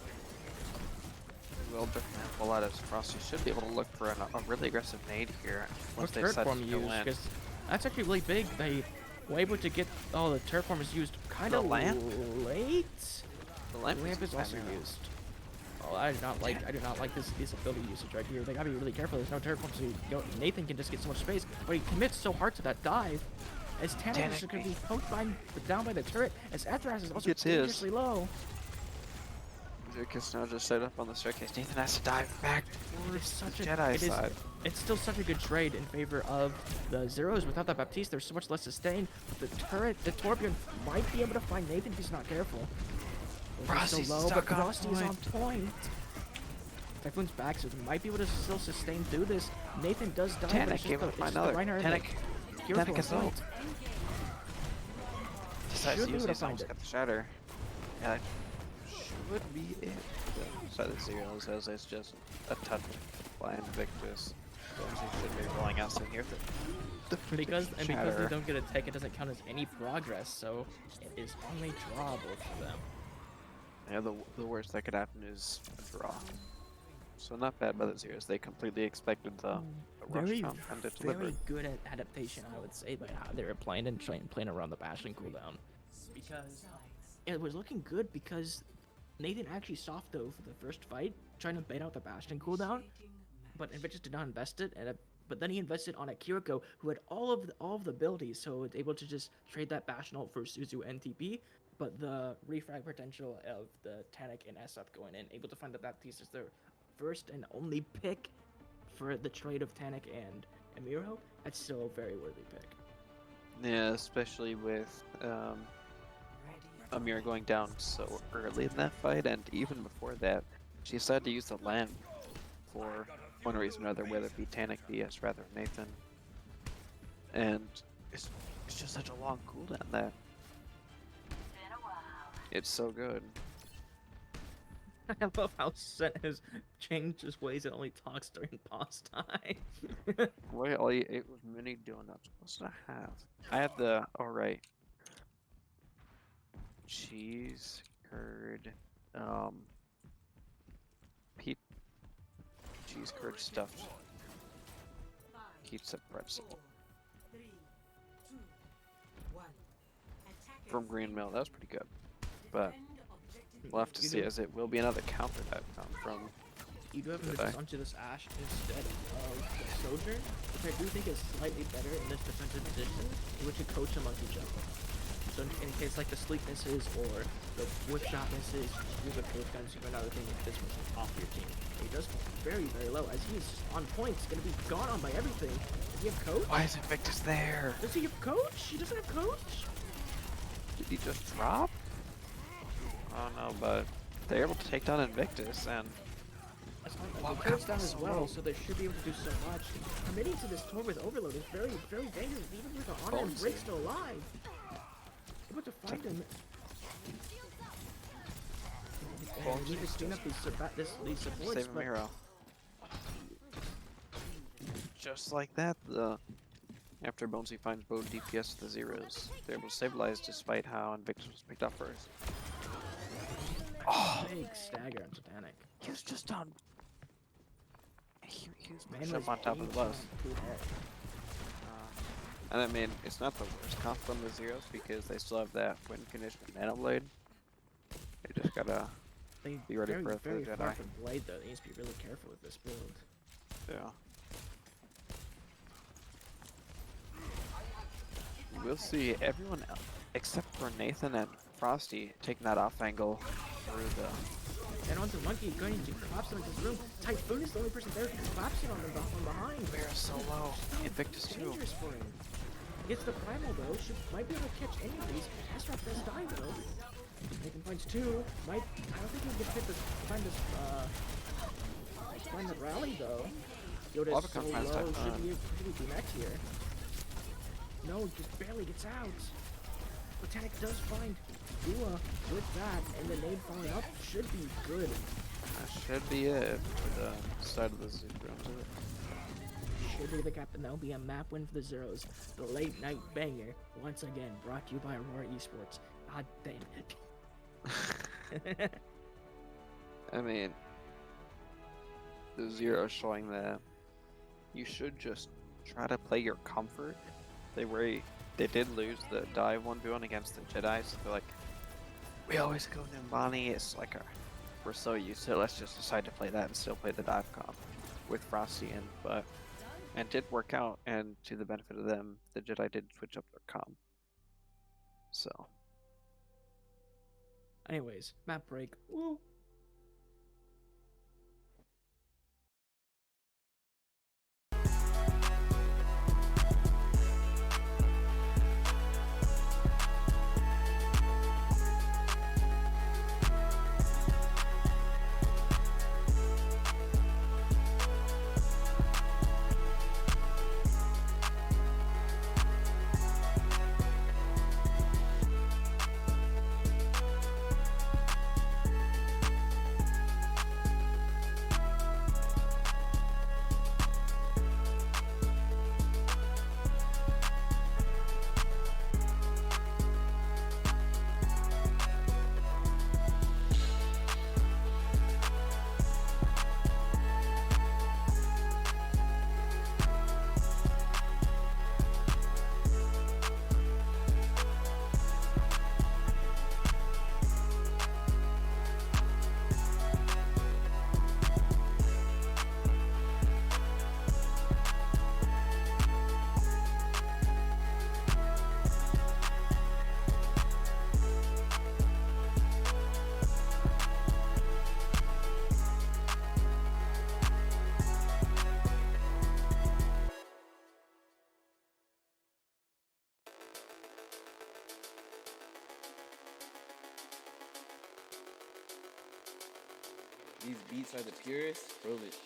Well, different Volatus Frosty should be able to look for a really aggressive nade here once What's they turret decide form to go used? in. Because that's actually really big. They were able to get the turret form is used kind of lamp? late. The The lamp, lamp is also used. Oh, I do not like this ability usage right here. They gotta be really careful. There's no turret form, so Nathan can just get so much space, but he commits so hard to that dive. As Tanik is going to be poked down by the turret, as Zer0s is also Gets his. dangerously low. Zukeran now just set up on the staircase. Nathan has to dive back It's such the a Jedi side. It's still such a good trade in favor of the Zer0s. Without that Baptiste, there's so much less sustain. But the Torbjorn might be able to find Nathan if he's not careful. He's Frosty's so low, but stuck on Frosty is on point. Typhoon's back, so he might be able to still sustain through this. Nathan does die, but Tanik it's just gave the, him it's just another. the Reinhardt Tanik careful is on low. point. Decides Should to be use able to his find almost it. got the shatter. Yeah, that should be it. So the Zer0s as it's just a touch by Invictus. He should be rolling us in here. Because they shatter. don't get a tech, it doesn't count as any progress, so it is only drawable for them. Yeah, the worst that could happen is a draw. So not bad by the Zer0s. They completely expected the rush Very, jump and it delivered. very good at adaptation, I would say, by how they were playing and playing around the Bastion cooldown. Because it was looking good because Nathan actually soft dove for the first fight, trying to bait out the Bastion cooldown, but Invictus did not invest it, but then he invested on a Kiriko who had all of the abilities, so was able to just trade that Bastion ult for Suzu and TP. But the refrag potential of the Tanik and SF going in, able to find that Baptiste is their first and only pick for the trade of Tanik and Amiro, that's still a very worthy pick. Yeah, especially with Amir going down so early in that fight, and even before that, she decided to use the lamp for one reason or another, whether it be Tanik, BS, rather Nathan. And it's just such a long cooldown that it's so good. I love how Sen has changed his ways and only talks during pause time. Wait, all you ate was mini donuts. What's that have? I had the alright. Cheese, curd, cheese curd stuffed pizza pretzel from Green Mill. That was pretty good, but we'll have to You see, do- as it will be another counter type from. You do have Jedi. to onto this Ash instead of the Sojourn, which I do think is slightly better in this defensive position, which you coach among each other. So in case like the sleep misses or the whip shot misses, use a coach gun, so you another thing if this was off your team. He does fall very, very low, as he is on point. He's gonna be gone on by everything. Does he have coach? Why is Invictus there? Does he have coach? He doesn't have coach? Did he just drop? Oh no, but they're able to take down Invictus, and Wow, the turret's down as well, so they should be able to do so much. Committing to this tour with Overload is very, very dangerous, even with the honor and break still alive. Able to find him. And we need to tune up these supports, save him, but hero. Just like that, after Bonesy finds both DPS to the Zer0s, they're able to stabilize despite how Invictus was picked up first. Oh, big stagger on Titanic. he was just on. He was Man pushed was up on top of the bus. too hard. And I mean, it's not the worst comp from the Zer0s because they still have that wind condition Nano Blade. They just gotta They be ready very, for very the far Jedi. from Blade though. They need to be really careful with this build. Yeah. We'll see everyone else, except for Nathan and Frosty, taking that off angle through the. And onto Monkey, going to collapse him into his room. Typhoon is the only person there collapsing on them from behind. We're so low. Invictus too. Dangerous for him. Gets the primal though. Might be able to catch any of these. Astrop does die though. Nathan finds two. I don't think he'll get to find the rally though. Yoda is so Finds low. Typhoon. Should be next here. No, he just barely gets out. Botanic does find Dua with that, and the nade falling up should be good. That should be it for the start of the Zukeran. Should be the captain. That'll be a map win for the Zer0s. The late night banger, once again, brought to you by Aurora Esports. God damn it. I mean, the Zer0s showing that you should just try to play your comfort. They did lose the dive 1v1 against the Jedi, so they're like, we always go Nimbani. It's like we're so used to it. Let's just decide to play that and still play the dive comp with Frosty in. But and did work out, and to the benefit of them, the Jedi did switch up their comp. So. Anyways, map break. Woo. These beats are the purest. Prove it.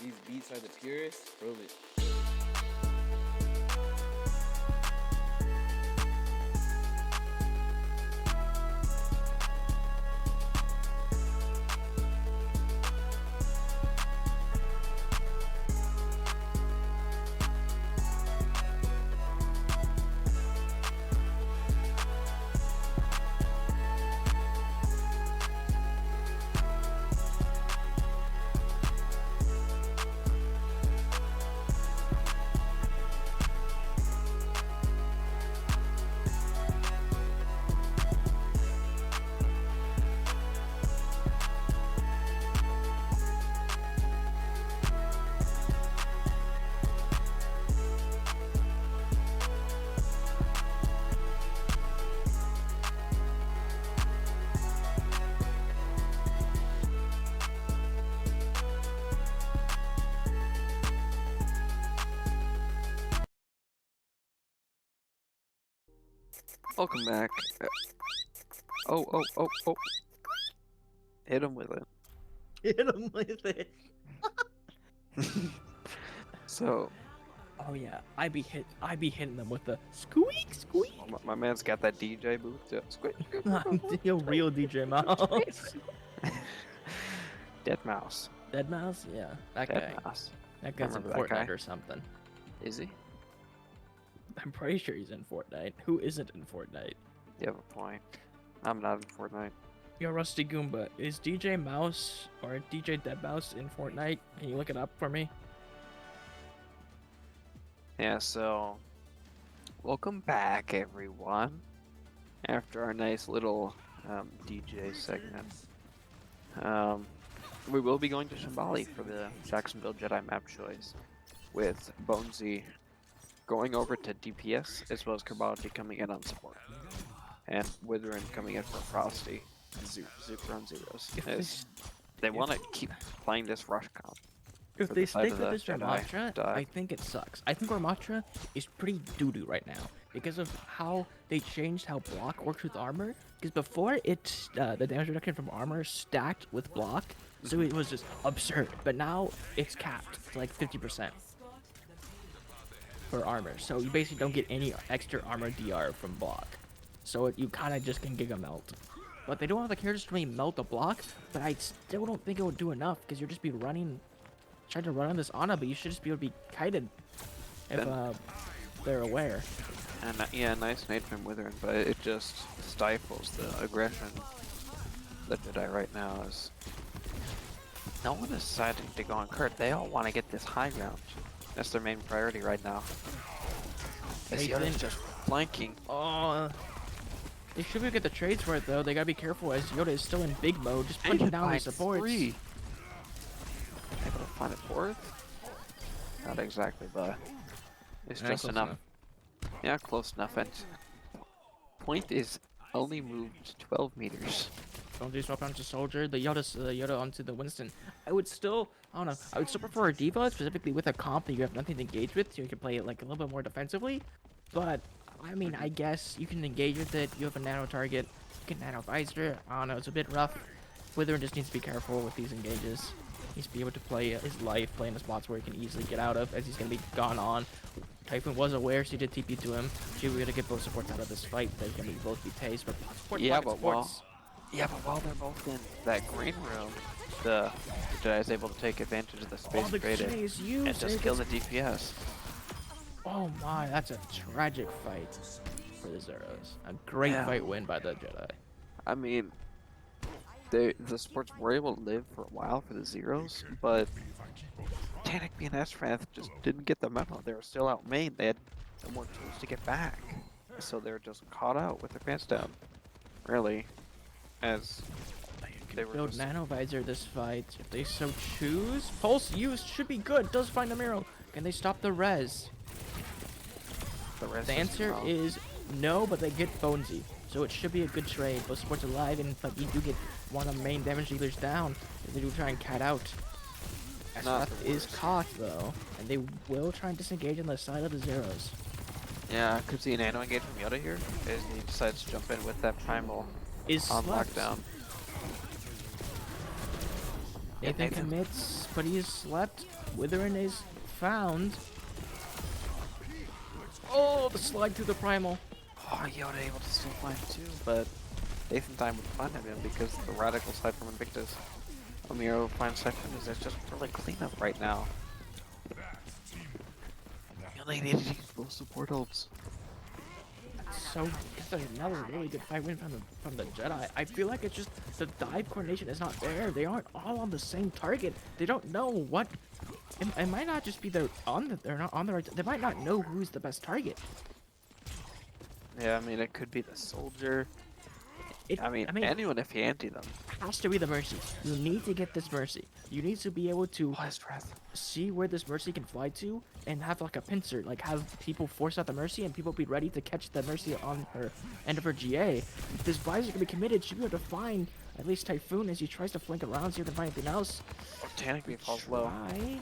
These beats are the purest. Prove it. Welcome back. Oh. Hit him with it. Hit him with it. So, Oh yeah, I be hitting them with the squeak squeak. my man's got that DJ booth too. Squeak. Yo, real DJ Mouse. Dead mouse. Dead Mouse? Yeah, that Dead guy. mouse. That guy's in remember that Fortnite guy. or something. Is he? I'm pretty sure he's in Fortnite. Who isn't in Fortnite? You have a point. I'm not in Fortnite. Yo, Rusty Goomba, is DJ Mouse or DJ Dead Mouse in Fortnite? Can you look it up for me? Yeah, so welcome back everyone. After our nice little DJ segment. We will be going to Shambali for the Jacksonville Jedi map choice, with Bonesy going over to DPS as well as Kerbology coming in on support. And Witherin coming in for Frosty and Zukeran Zer0s. If As they want to keep playing this rush comp. If for they the side stick of with the this Jedi Ramatra, die. I think it sucks. I think Ramatra is pretty doo-doo right now because of how they changed how block works with armor. Because before it, the damage reduction from armor stacked with block, so it was just absurd. But now it's capped to like 50% for armor. So you basically don't get any extra armor DR from block. So you kind of just can Giga Melt. But they don't have the characters to really melt the block, but I still don't think it would do enough because you'll just be running, trying to run on this Ana, but you should just be able to be kited if they're aware. And yeah, nice nade from Witherin, but it just stifles the aggression. The Jedi right now is no one is deciding to go on Kurt. They all want to get this high ground. That's their main priority right now. As They Yoda's think- just flanking. Oh, they should be able to get the trades for it though. They gotta be careful as Yoda is still in big mode, just punching down his supports. Able to find it fourth? Not exactly, but it's Yeah, just close enough. Yeah, close enough. And point is only moved 12 meters. Don't do swap onto Soldier, the Yoda onto the Winston. I would still prefer a Diva, specifically with a comp that you have nothing to engage with, so you can play it like a little bit more defensively. But I mean, I guess you can engage with it. You have a nano target, you can nano visor. I don't know, it's a bit rough. Witherin just needs to be careful with these engages. He needs to be able to play his life, play in the spots where he can easily get out of, as he's gonna be gone on. Typhoon was aware, so he did TP to him. She was gonna get both supports out of this fight. They're gonna both be tased, but support, Yeah, pocket but supports. Yeah, but while they're both in that green room, the Jedi is able to take advantage of the space the created Jedi's and used, just kill the DPS. Oh my, that's a tragic fight for the Zer0s. A great Yeah. fight win by the Jedi. I mean, the supports were able to live for a while for the Zer0s, but Tanic and Esrath just didn't get the memo. They were still out main. They had no more tools to get back, so they were just caught out with their pants down. Really, as they were Build just Nano Visor this fight if they so choose. Pulse used should be good. Does find a Miro. Can they stop the res? the rest. The is answer wrong. is no, but they get Bonesy. So it should be a good trade. Both supports alive, and but you do get one of the main damage dealers down. If they do try and cat out. Not SF the is worst. caught though, and they will try and disengage on the side of the Zer0s. Yeah, could see a nano engage from Yoda here as he decides to jump in with that primal Is on slept. lockdown. Nathan Nathan. commits, but he is slept. Witherin is found. Oh, the slide through the primal. Oh, Yoda able to still find too, but Nathan time would find him because the radical side from Invictus. Amiro finds Siphon is just really clean up right now. You only need to use both support ults. So it's another really good fight win from the Jedi. I feel like it's just the dive coordination is not there. They aren't all on the same target. They don't know what. It might not just be they're not on the right. They might not know who's the best target. Yeah, I mean it could be the soldier. I mean anyone if you anti them. Has to be the Mercy. You need to get this Mercy. You need to be able to Blast breath. see where this Mercy can fly to and have like a pincer, like have people force out the Mercy and people be ready to catch the Mercy on her end of her GA. If this Visor can be committed, she'll be able to find at least Typhoon as he tries to flank around, see if he can find anything else. Oh, Tanic Beam falls low. Try.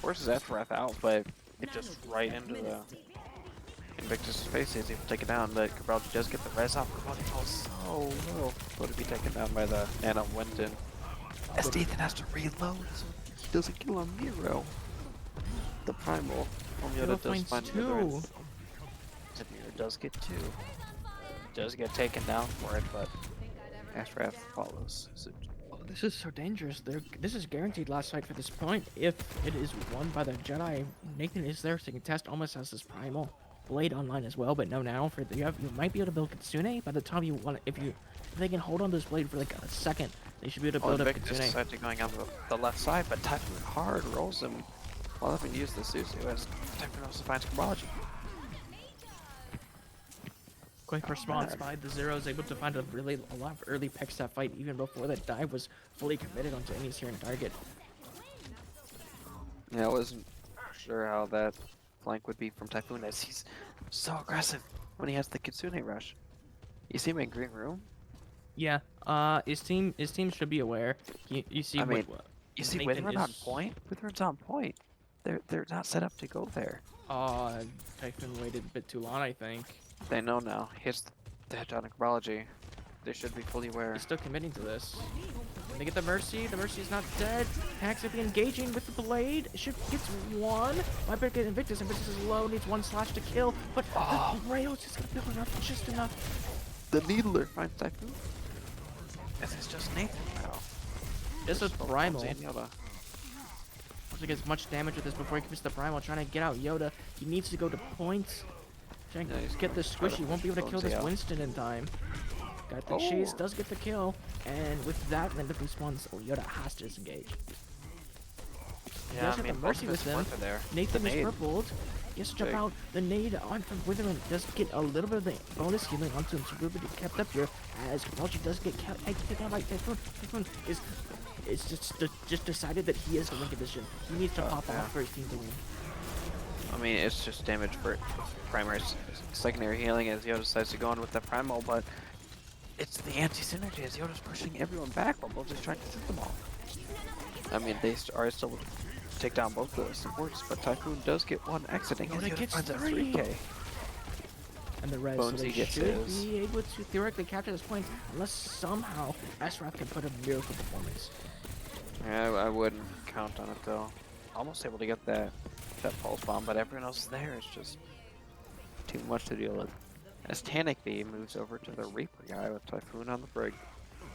Forces Atroth out, but it just right into the Invictus' face. He's able to take it down, but Cabraldi does get the res off. Cabraldi falls so low. Going to be taken down by the Nana Winton. As Nathan has to reload, so he doesn't kill on Miro. The primal. Yoda does finds find two. Miro does get two. Does get taken down for it, but Atroth follows suit. This is so dangerous. This is guaranteed last fight for this point. If it is won by the Jedi, Nathan is there to contest almost as his primal. Blade online as well, but no now for you might be able to build Kitsune by the time you want it. If they can hold on to this blade for like a second, they should be able to build up Invictus Kitsune. decided going on the left side, but Typhoon hard rolls him while having used the Susu as Typhoon also finds Cabraldi. Quick response by the Zer0s, able to find a lot of early picks that fight even before the dive was fully committed onto any Syrian target. Yeah, I wasn't sure how that flank would be from Typhoon as he's so aggressive when he has the Kitsune rush. You see him in green room? Yeah, his team should be aware. You see, I mean, what You see Nathan Witherin's on is- point? Witherin's on point. They're not set up to go there. Typhoon waited a bit too long, I think. They know now. Hits the hedgehog Cabraldi. They should be fully aware. He's still committing to this. When they get the Mercy is not dead. Hacks will be engaging with the blade. Gets one. Might better get Invictus. Invictus is low, needs one slash to kill, but the rail's just gonna build enough, just enough. The Needler finds Typhoon. This is just Nathan now. This is Primal. Yoda. To get as much damage with this before he commits the Primal, trying to get out Yoda. He needs to go to points. Trying to he's get this trying squishy. to Won't be able to kill Bonesy this out. Winston in time. Got the chase, does get the kill, and with that, when the response, Yoda has to disengage. Yeah, does I have mean, the both Mercy of his with him. work are there. Nathan The is nade. purpled. He has to jump Big. out. The nade on from Witherin does get a little bit of the bonus healing onto him, so we'll be kept up here as Cabraldi does get taken out by Typhoon. Typhoon is just decided that he is the win condition. He needs to pop yeah. off for his team to win. I mean, it's just damage for primary, secondary healing as Yoda decides to go in with the primal, but it's the anti-synergy as Yoda's pushing everyone back while both just trying to hit them all. I mean, they are still take down both the supports, but Typhoon does get one exiting as Yoda Yoda gets finds a 3. 3K. And the res, so they Bonesy gets should his. be able to theoretically capture this point unless somehow Esrath can put a miracle performance. Yeah, I wouldn't count on it though. Almost able to get that pulse bomb, but everyone else there is just too much to deal with. As Tanic B moves over to the Reaper guy with Typhoon on the brig.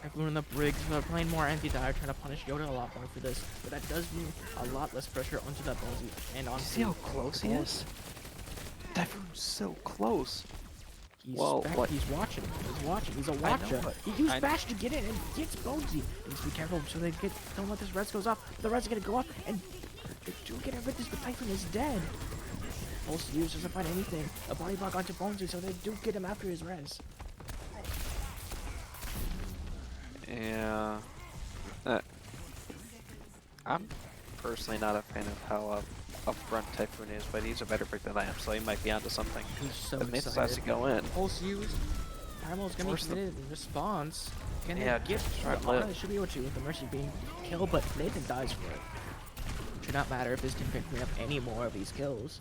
Typhoon in the Briggs, they're playing more anti-dive, trying to punish Yoda a lot more for this, but that does mean a lot less pressure onto that Bonesy and onto. You see how close he is? Typhoon's so close. He's Well, back, what- he's watching. He's a I know, watcher. but He used I- bash to get in and gets Bonesy. He needs to be careful so they don't let this res goes off. The res is gonna go up and they do get rid of this, but Typhoon is dead. Pulse use doesn't find anything. A body block onto Bonesy, so they do get him after his res. Yeah. I'm personally not a fan of how upfront Typhoon is, but he's a better pick than I am, so he might be onto something. He's so If Nathan excited. decides to go in. Pulse used. Primal's gonna be Force them. committed in response. Can Yeah, they get just try to the honor? live. They should be able to with the Mercy being killed, but Nathan dies for it. Should not matter if his team can clean up any more of these kills.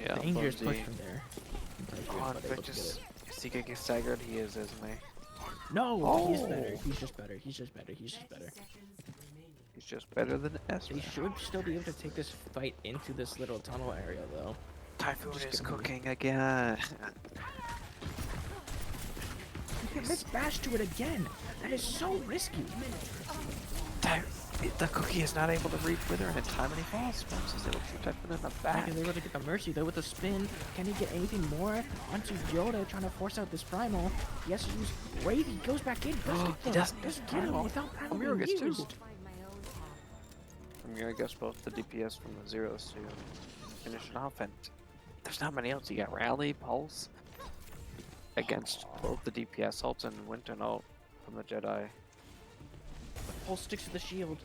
Yeah, Dangerous push Bonesy. from there. Oh, Invictus. Seeker gets staggered, he is, isn't he? No, he's better. Oh. He's just better. He's just better. He's just better. He's just better than Ezra. They should still be able to take this fight into this little tunnel area, though. Typhoon Just is kidding. cooking again. You can miss bash to it again. That is so risky. The cookie is not able to reach Wither in time and he falls. Bones is able to shoot Typhoon in the back. He's able to get the mercy though with the spin. Can he get anything more onto Yoda trying to force out this primal? He has to use Wave. He goes back in. He doesn't Doesn't use get him primal. without primal Amira being gets two. used. I'm gonna guess both the DPS from the Zer0s to finish it off, and there's not many else. You got Rally, Pulse against both the DPS ults and Winter ult from the Jedi. Pulse sticks to the shield.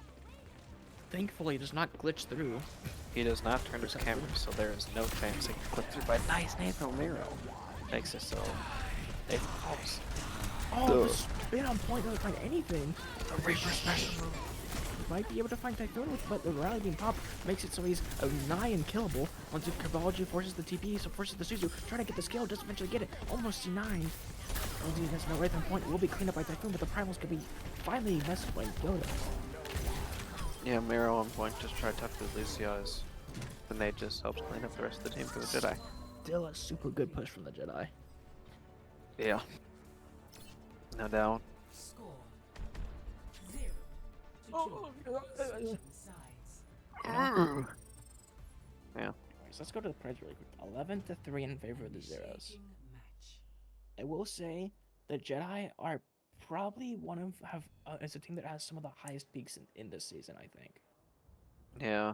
Thankfully, it does not glitch through. He does not turn his camera, so there is no chance he can clip through. But nice name from Miro makes it so they Pulse. Oh, the spin on point doesn't find anything. A Reaper special move. Might be able to find Typhoon with, but the rally being popped makes it so he's nigh unkillable. Once the Cabology forces the TP, so forces the Suzu, trying to get the skill, just eventually get it. Almost C9. LG has no right on point. It will be cleaned up by Typhoon, but the primals could be finally messed by Yoda. Yeah, Miro on point just tried to touch with Lucio's, and they just helped clean up the rest of the team for the Jedi. Still a super good push from the Jedi. Yeah. No doubt. Yeah. So let's go to the prize really quick. 11-3 in favor of the Zer0s. I will say the Jedi are probably it's a team that has some of the highest peaks in this season, I think. Yeah.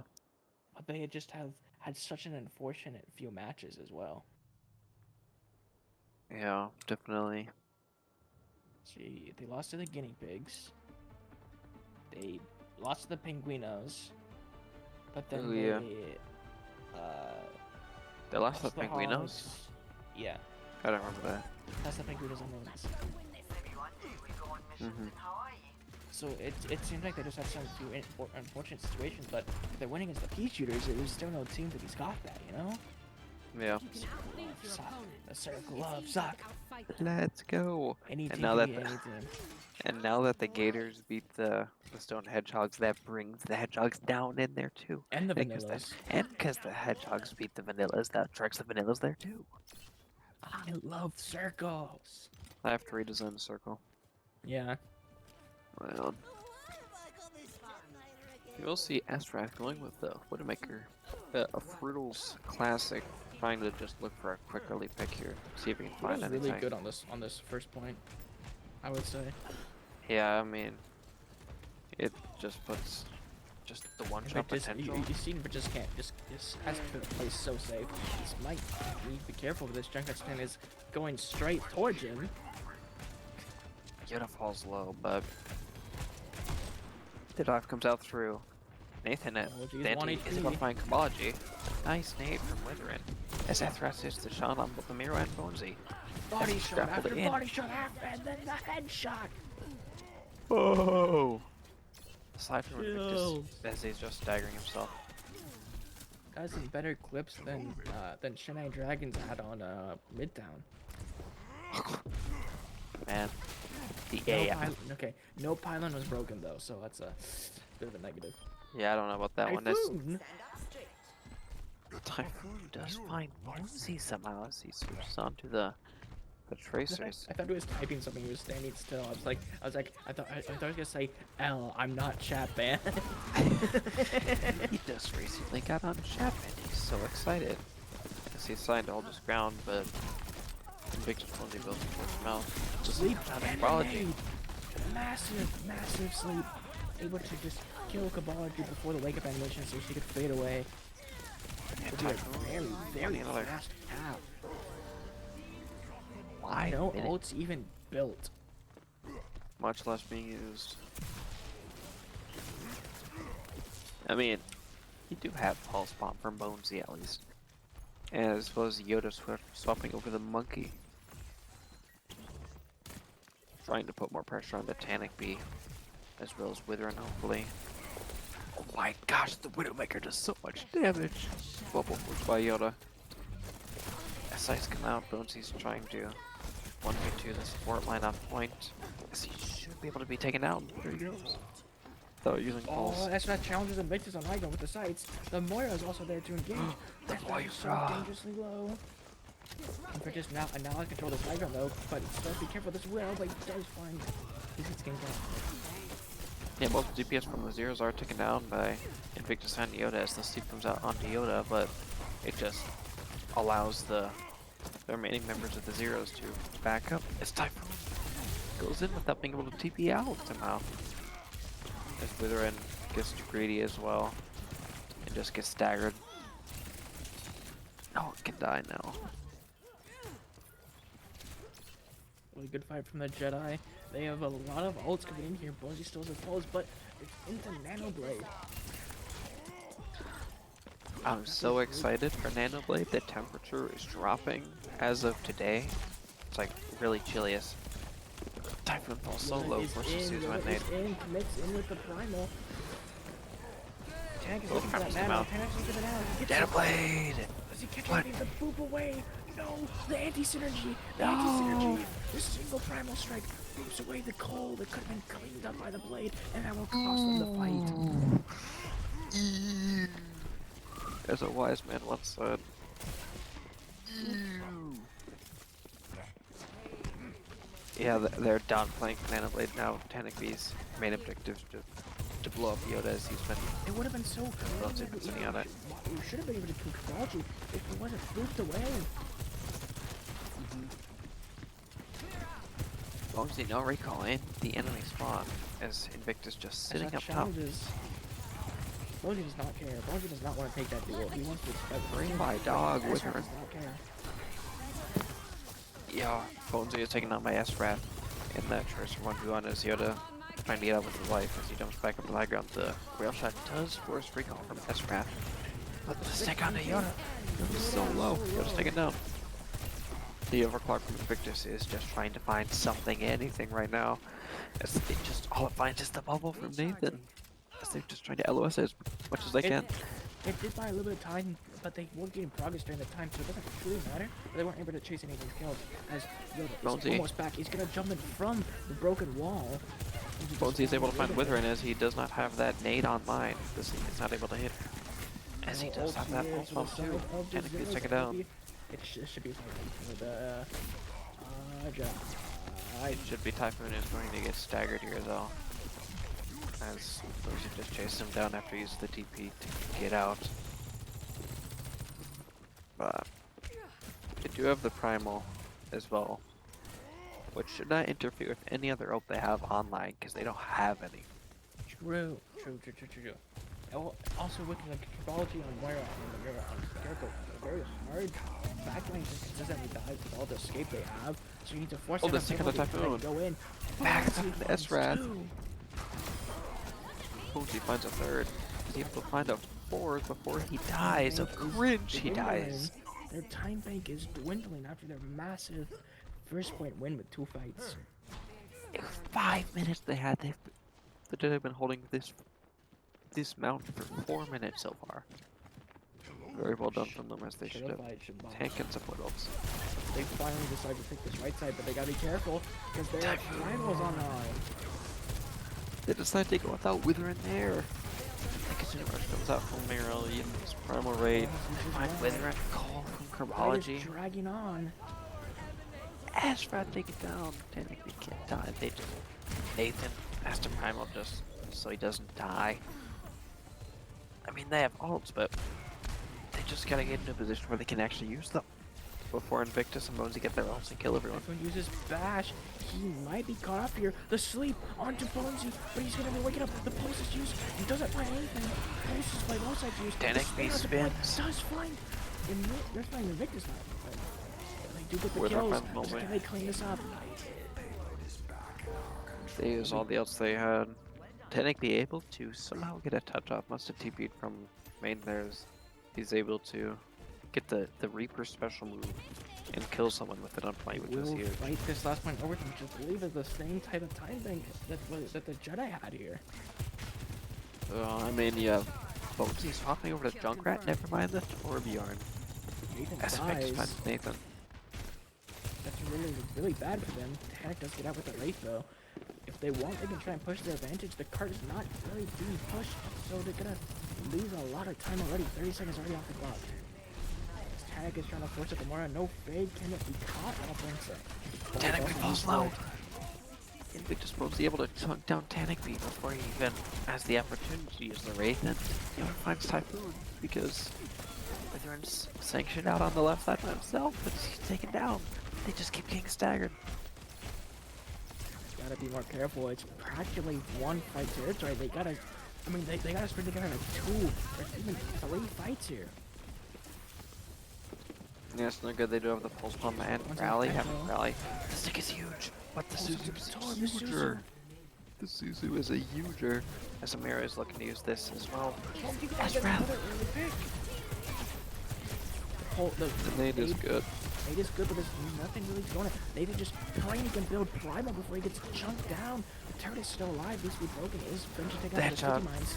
But they just have had such an unfortunate few matches as well. Yeah, definitely. See, they lost to the guinea pigs. They lost to the penguinos. But then Ooh, yeah. They lost to the Penguinos? Hogs. Yeah, I don't remember that. that's the penguinos on the list. Mm-hmm. So it seems like they just had some few unfortunate situations, but if they're winning against the pea shooters, there's still no team that has got that, you know? Yeah. Suck. The circle of suck. Let's go. Any And team now can that be the- any team. And now that the Gators beat the Stone Hedgehogs, that brings the Hedgehogs down in there too. And the Because vanillas. And because the Hedgehogs beat the Vanillas, that drags the Vanillas there too. I love circles. I have to redesign the circle. Yeah. Well, you will see Astrak going with the Widowmaker, a Fruitals classic, trying to just look for a quick early pick here, see if he can He find was anything. really good on this first point, I would say. Yeah, I mean, it just puts just the one shot But just, potential. you see, but just can't. Just has to play so safe. This might need to be careful with this. Junket spin is going straight towards him. Yoda falls low, but the dive comes out through. Nathan at Oh, geez, Dante 1 is about to HP. find Kabology. Nice nade from Witherin. As Zer0s hits the shot on both Amira and Bonesy. Body he shot grappled after it in. body shot after, and then the headshot. Oh! Cypher Chill. as he's just staggering himself. Got some better clips than Chennai Dragons had on Midtown. Man, the No AI. pylon, okay, no pylon was broken though, so that's a bit of a negative. Yeah, I don't know about that one. That's Typhoon. Typhoon does find Bonesy somehow as he switches onto the tracers. I thought he was typing something. He was standing still. I thought he was gonna say, "L, I'm not chat ban." He just recently got on Chapman. He's so excited. As he signed all this ground, but Victor Bonesy built towards his mouth. Sleep on and Kabology. nade. Massive sleep. Able to just kill Kabology before the wake up animation so she could fade away. It'll be a very another fast tap. Why? No ults even built. Much less being used. I mean, you do have pulse bomb from Bonesy at least. And as well as Yoda swapping over the monkey. Trying to put more pressure on the Tanic Bee. As well as Witherin, hopefully. Oh my gosh, the Widowmaker does so much damage! Bubble force by Yoda. As sights come out, Bonesy's trying to 1v2 the support line on point. As he should be able to be taken out. There he goes. Without using pulse. Oh, that's not challenges Invictus on high ground with the sights. The Moira is also there to engage. That's why so dangerously low. Invictus now I control this high ground though, but still be careful this will, but he does find he gets game down. Yeah, both DPS from the Zer0s are taken down by Invictus and Yoda as the sleep comes out onto Yoda, but it just allows the remaining members of the Zer0s to back up. As Typhoon goes in without being able to TP out somehow. As Witherin gets too greedy as well and just gets staggered. Oh, it can die now. Really good fight from the Jedi. They have a lot of ults coming in here. Bonesy still has his pulse, but it's into Nano Blade. I'm so excited for Nano Blade. The temperature is dropping as of today. It's like really chilly. Typhoon falls so low versus his when they commits in with the primal. Tank is both looking for that primes come nano. out. Tank is looking for that nano. Nano Blade! Does he catch What? it? The boop away. No, the anti-synergy. The anti-synergy. The single primal strike boops away the coal that could have been cleaned up by the blade, and that will cost them the fight. As a wise man once said. Yeah, they're downplaying Nano Blade now. Tanik's main objective is to blow up Yoda as he's been. It would have been so Well, good. been sitting on it. We should have been able to do technology if it wasn't booped away. Obviously, no recall in the enemy spawn as Invictus just sitting up top. Challenges. Bonesy does not care. Bonesy does not want to take that duel. He wants to Bring my dog with her. does not care. Yeah, Bonesy is taking out my S-Rat in that choice for 1v1 as Yoda trying to get out with his life as he jumps back up the high ground. The rail shot does force recall from S-Rat. But the stick onto Yoda. Yoda's so low. Yoda's taken down. The overclock from Invictus is just trying to find something, anything right now. As it just all it finds is the bubble from Nathan. As they're just trying to LOS it as much as they can. It did buy a little bit of time, but they were getting progress during the time, so it doesn't truly matter. But they weren't able to chase any of these kills. As Yoda is almost back, he's gonna jump in from the broken wall. Bonesy is able to find Witherin as he does not have that nade online. This is not able to hit her. As he does have that pulse bomb too. And he gets taken down. It should be fine for the Jedi. It should be Typhoon is going to get staggered here though. As Bonesy just chased him down after he used the TP to get out. But they do have the primal as well, which should not interfere with any other ult they have online because they don't have any. True. Also, with the tribology on Moira and Moira on Jericho, very hard. Backline just consistently dies with all the escape they have, so you need to force them the to second Typhoon. go in. Back Bonesy up the finds S-Rat. two. Bonesy finds a third. He's able to find a fourth before he dies. Of cringe, he dies. Their time bank is dwindling after their massive first point win with 2 fights. 5 minutes they had. The Jedi have been holding this mountain for 4 minutes so far. Very well done from them as they should have tank and support ults. They finally decided to take this right side, but they gotta be careful because their rivals on They decide to go without Witherin there. Rush comes out from Meryl, his primal raid. Find Witherin, call from Herbology. Dragging on. Ashrat take it down. Technically can't die. They just Nathan has to primal just so he doesn't die. I mean they have ults, but they just gotta get into a position where they can actually use them before Invictus and Bonesy get their ults and kill everyone. If he uses Bash, he might be caught up here. The sleep onto Bonesy, but he's gonna be waking up. The pulse is used. He doesn't find anything. Pulse is by both sides used. Technically spins. Does find. They're finding Invictus now. But they do get the Where kills. they're Can they clean this up? They use all the ults they had. Technically able to somehow get a touch off. Must have TP'd from main theirs. He's able to get the Reaper special move and kill someone with it on point, which is We'll huge. fight this last point over, which I believe is the same type of time bank that the Jedi had here. I mean, yeah, Bonesy swapping over to Junkrat, never mind the Torbjorn. Nathan As Invictus dies. finds Nathan. That's really bad for them. Tannic does get out with the Wraith though. If they want, they can try and push their advantage. The cart is not really being pushed, so they're gonna lose a lot of time already. 30 seconds already off the clock. Tannic is trying to force it to Mora. No fade. Can it be caught? I don't think so. Tannic Beat falls low. Invictus will be able to chunk down Tannic Beat before he even has the opportunity to use the Wraith, and he finds Typhoon because Witherin's sanctioned out on the left side by himself, but he's taken down. They just keep getting staggered. Gotta be more careful. It's practically one fight territory. They gotta, I mean, they gotta sprint together like 2 or even 3 fights here. Yeah, it's no good. They do have the pulse pump and rally. Rally. The stick is huge, but the Suzu is huger. The Suzu is a huger. As Amira is looking to use this as well. As Wrath. The nade is good. Nade is good, but there's nothing really going on. Nade is just praying he can build Primal before he gets chunked down. The turret is still alive. Needs to be broken. Is eventually taken out by the sticky mines.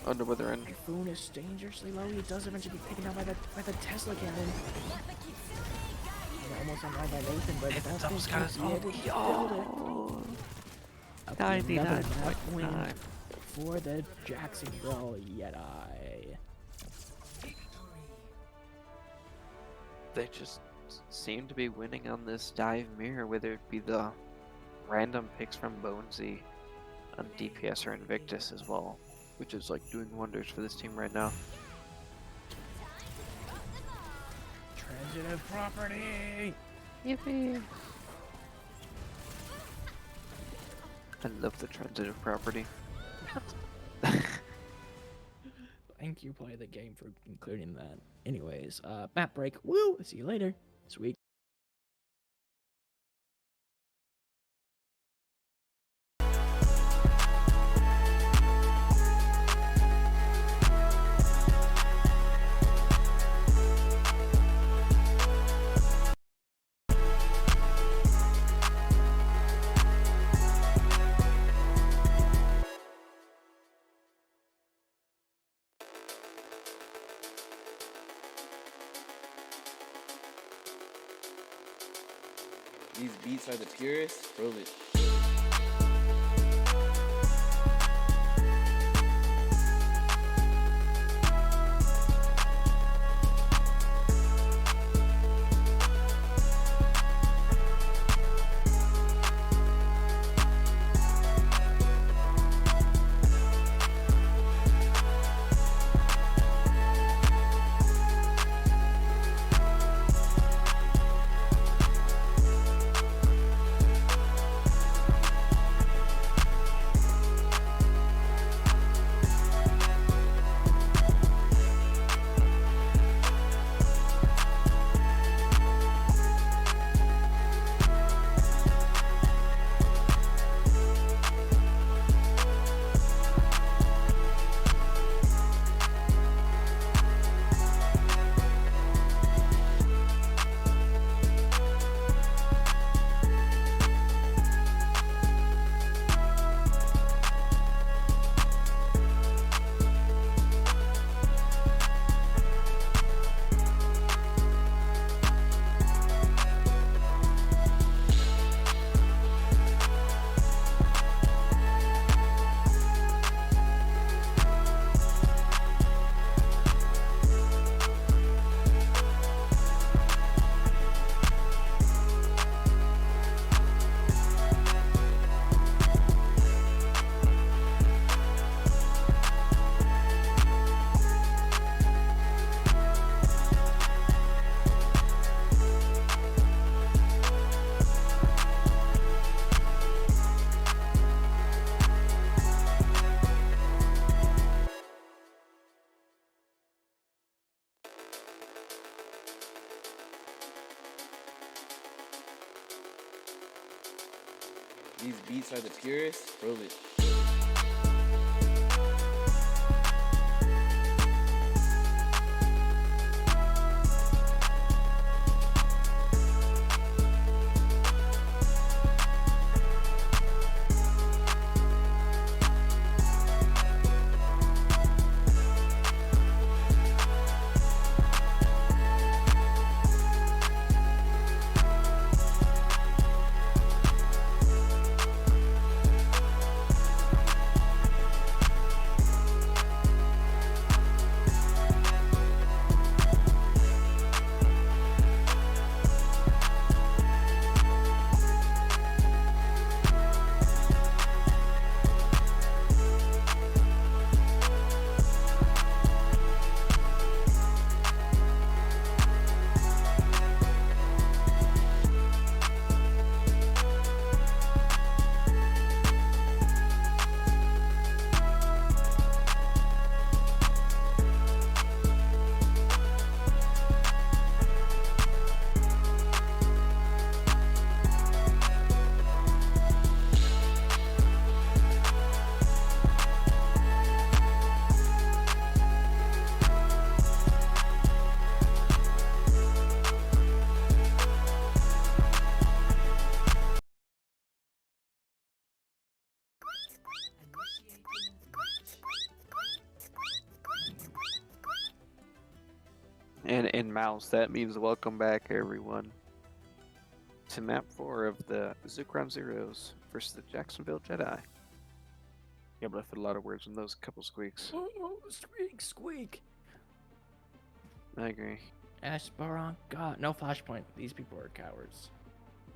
Under Withering. Typhoon is dangerously low. He does eventually get taken out by the Tesla cannon. And almost unlined by Nathan, but that's almost got his ult. Oh! 99.9 for the Jacksonville Jedi. They just seem to be winning on this dive mirror, whether it be the random picks from Bonesy on DPS or Invictus as well, which is like doing wonders for this team right now. Transitive property! Yippee! I love the transitive property. Thank you, Play the Game, for including that. Anyways, map break. Woo! See you later. Sweet. These beats are the purest. Prove it. These beats are the purest. Prove it. And in mouse, that means welcome back, everyone, to map 4 of the Zukeran Zer0s versus the Jacksonville Jedi. Yeah, but I put a lot of words in those couple squeaks. Oh, squeak, squeak. I agree. Esperon, God, no flashpoint. These people are cowards.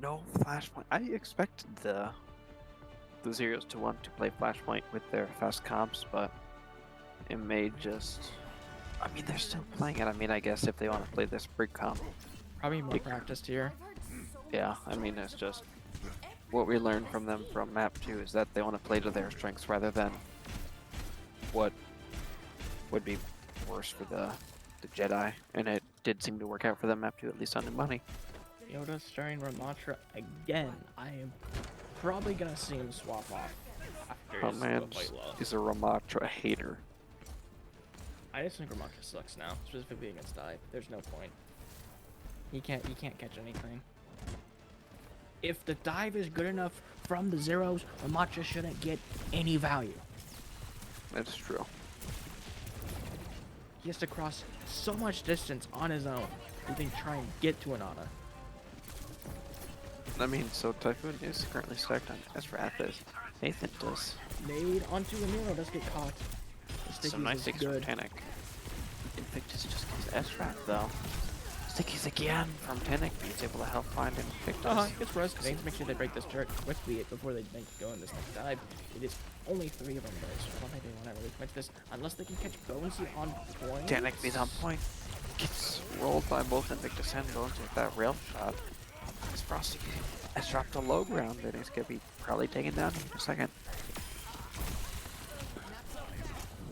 No flashpoint. I expected the Zer0s to want to play flashpoint with their fast comps, but it may just. I mean, they're still playing it. I mean, I guess if they want to play this brig comp, Probably more practiced here. yeah. I mean, it's just what we learned from them from map 2 is that they want to play to their strengths rather than what would be worse for the Jedi, and it did seem to work out for them map 2, at least on the money. Yoda starring Ramatra again. I am probably gonna see him swap off after Oh his man, play low. he's a Ramatra hater. I just think Ramatra sucks now, specifically against dive. There's no point. He can't catch anything. If the dive is good enough from the Zer0s, Ramatra shouldn't get any value. That's true. He has to cross so much distance on his own to then try and get to an Ana. I mean, so Typhoon is currently stacked on Zer0s as Nathan does. Nade onto Amiro does get caught. The Some Stickies nice is things from good. Tannic. Invictus just kills Zer0s though. Stickies again from Tannic, but he's able to help find Invictus. It's Rose. They need to make sure they break this turret quickly before they go in this next dive. It is only 3 of them, guys. I don't think they want to really commit to this unless they can catch Bonesy on point. Tannic being on point. Gets rolled by both Invictus and Bones with that rail shot. As Frosty has dropped to low ground, and he's gonna be probably taken down in a second.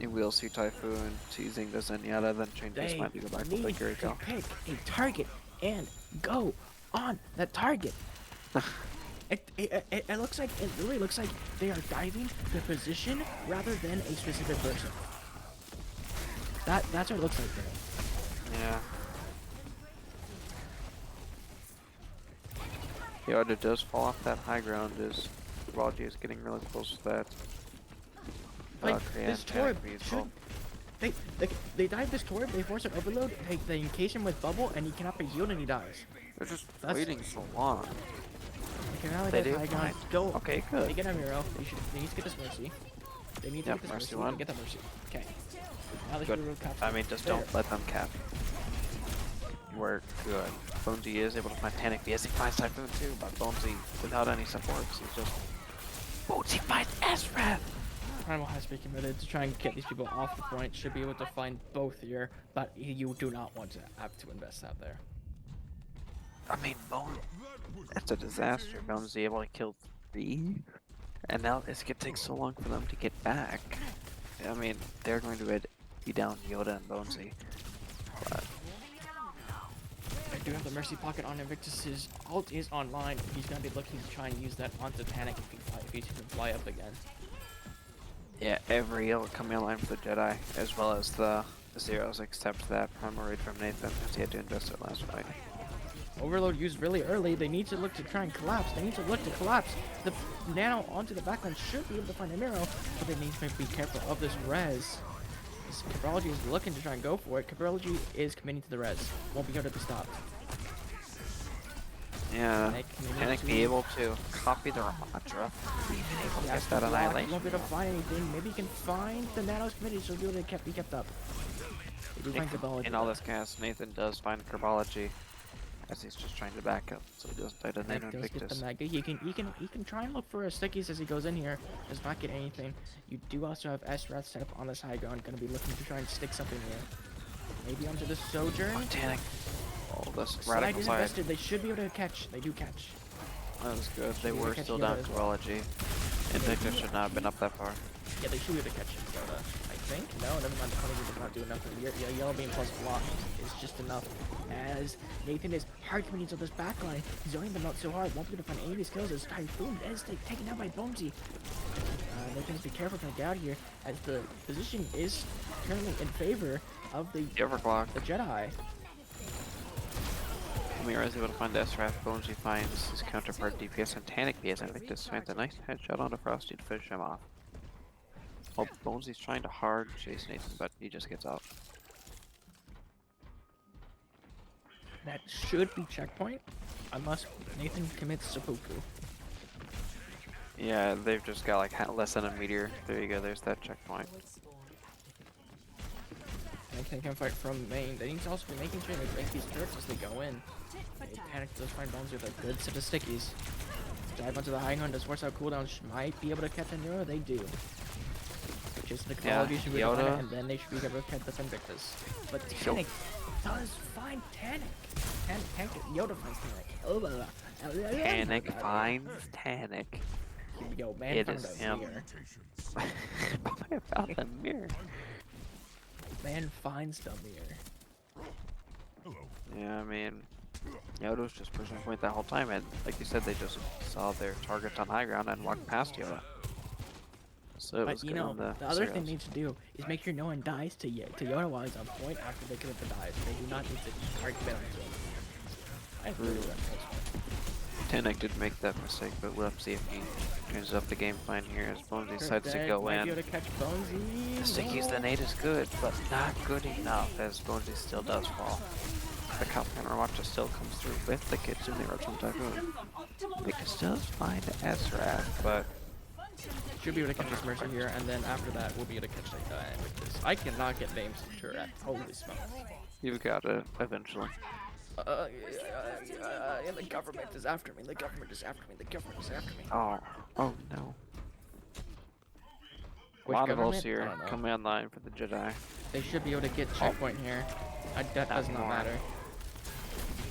You will see Typhoon teasing the Zenyatta, then changes They might be go back to need the to Kiriko. pick a target and go on that target. It looks like, it really looks like they are diving the position rather than a specific person. That's what it looks like to me. Yeah. Yoda does fall off that high ground as Raji is getting really close to that. Like, Valkyrie this and torb Tannic being should... full. They dive this torb, they force an overload, they encase him with bubble, and he cannot be healed and he dies. They're just That's- waiting so long. They can now They dive do high ground. fine. Go. Okay, They good. get a Miro. They need to get this Mercy. They need to Yep, get this Mercy Mercy. one. And get that Mercy. Okay. Now they Good. should real cap. I mean, just don't let them cap. We're good. Bonesy is able to find Tannic. Yes, he finds Typhoon too, but Bonesy, without any support, he's just... Bonesy finds Zer0s! Primal has to be committed to try and get these people off the point. Should be able to find both here, but you do not want to have to invest out there. I mean, Bones... That's a disaster. Bonesy able to kill 3? And now this could take so long for them to get back. I mean, they're going to be down Yoda and Bonesy. But... I do have the Mercy Pocket on Invictus. His ult is online. He's going to be looking to try and use that onto Tannic if he can fly up again. Yeah, every ult coming online for the Jedi, as well as the Zer0s, except that Primal Raid from Nathan, as he had to invest it last fight. Overload used really early. They need to look to try and collapse. They need to look to collapse. The Nano onto the backline should be able to find a Miro, but they need to be careful of this res. This Cabrology is looking to try and go for it. Cabrology is committing to the res. Won't be able to be stopped. Yeah, Tannic Tannic be able to copy the Ramatra, being able to Yes, get that block. He annihilation. won't be able to find anything. Maybe he can find the Nano's committed, so he'll be able to be kept up. They do find Cabrology. In all this chaos, Nathan does find Herbology, as he's just trying to back up, so he doesn't die to Nano Does get the Invictus. Mega. He can try and look for stickies as he goes in here. Does not get anything. You do also have Zer0s set up on this high ground. Gonna be looking to try and stick something here. Maybe onto the Sojourn. Oh, Tannic. Oh, this Slide radical is side. invested. They should be able to catch. They do catch. That was good. They Should be able were to still catch down Yoda as well. Herbology. Invictus should not have been up that far. Yeah, they should be able to catch Yoda. I think. No, never mind. Honeydew does not do enough. Yellow beam plus block is just enough. As Nathan is hard committing to this backline, zoning them out so hard, won't be able to find any of these kills as Typhoon is taken down by Bonesy. Nathan has to be careful trying to get out of here, as the position is currently in favor of the Overclock. Jedi. Amira is able to find Zer0s. Bonesy finds his counterpart DPS, and Tannic BS Invictus finds a nice headshot onto Frosty to finish him off. Well, Bonesy's trying to hard chase Nathan, but he just gets out. That should be checkpoint, unless Nathan commits seppuku. Yeah, they've just got like less than a meteor. There you go. There's that checkpoint. Nathan can fight from main. They need to also be making sure they break these turrets as they go in. They panic those fine bones with a good set of stickies. Dive onto the high ground to force out cooldowns. Might be able to catch a Neuro. They do. Just the quality should be Yoda. and then they should be able to catch the Invictus. But Tanic does find Tanic. Yoda finds Tanic. Tanic finds Tanic. Here we go, man. It Found is a him. mirror. I found the mirror. Man finds the mirror. Yeah, I mean, Yoda was just pushing point that whole time, and like you said, they just saw their targets on high ground and walked past Yoda. So it was But you good know, on the other thing Zer0s. they need to do is make sure no one dies to Yoda while he's on point after they commit the dive. They do not need to target them. I agree with that. Tanic did make that mistake, but we'll have to see if he turns up the game plan here as Bonesy decides to go Might in. be able to catch Bonesy. The stickies, the nade is good, but not good enough as Bonesy still does fall. The Counter Watch still comes through with the Kitsune Rotom Typhoon. Victus does find Ezra, but Should be able to catch this Mercy here, and then after that, we'll be able to catch that guy with this. I cannot get names to turret. Holy smokes. you've got it eventually. And the government is after me. The government is after me. The government is after me. Oh no. A Which lot of us government? I here don't know. coming online for the Jedi. They should be able to get checkpoint here. That does not more. matter.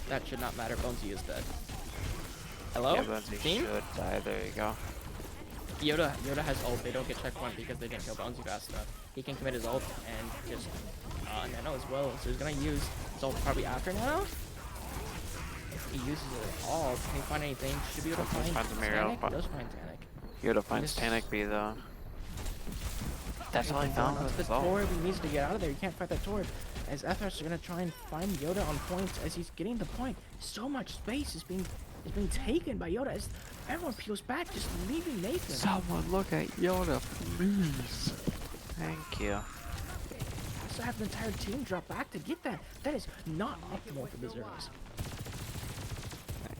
That should not matter. Bonesy is dead. Hello? Yeah, Bonesy Team? should die. There you go. Yoda has ult. They don't get checkpoint because they didn't kill Bonesy fast enough. He can commit his ult and just Nano as well. So he's gonna use his ult probably after Nano. If he uses it all, can he find anything? Should be able to Sometimes find finds a Muriel, Tanic. but- Does find Tanic. Yoda finds This- Tanic B though. That's all he found It's with the his ult. Torb. He needs to get out of there. You can't fight that Torb. As Ethos are gonna try and find Yoda on points as he's getting the point. So much space is being taken by Yoda as everyone peels back, just leaving Nathan. Someone look at Yoda, please. Thank you. So have the entire team drop back to get that. That is not optimal for the Zer0s.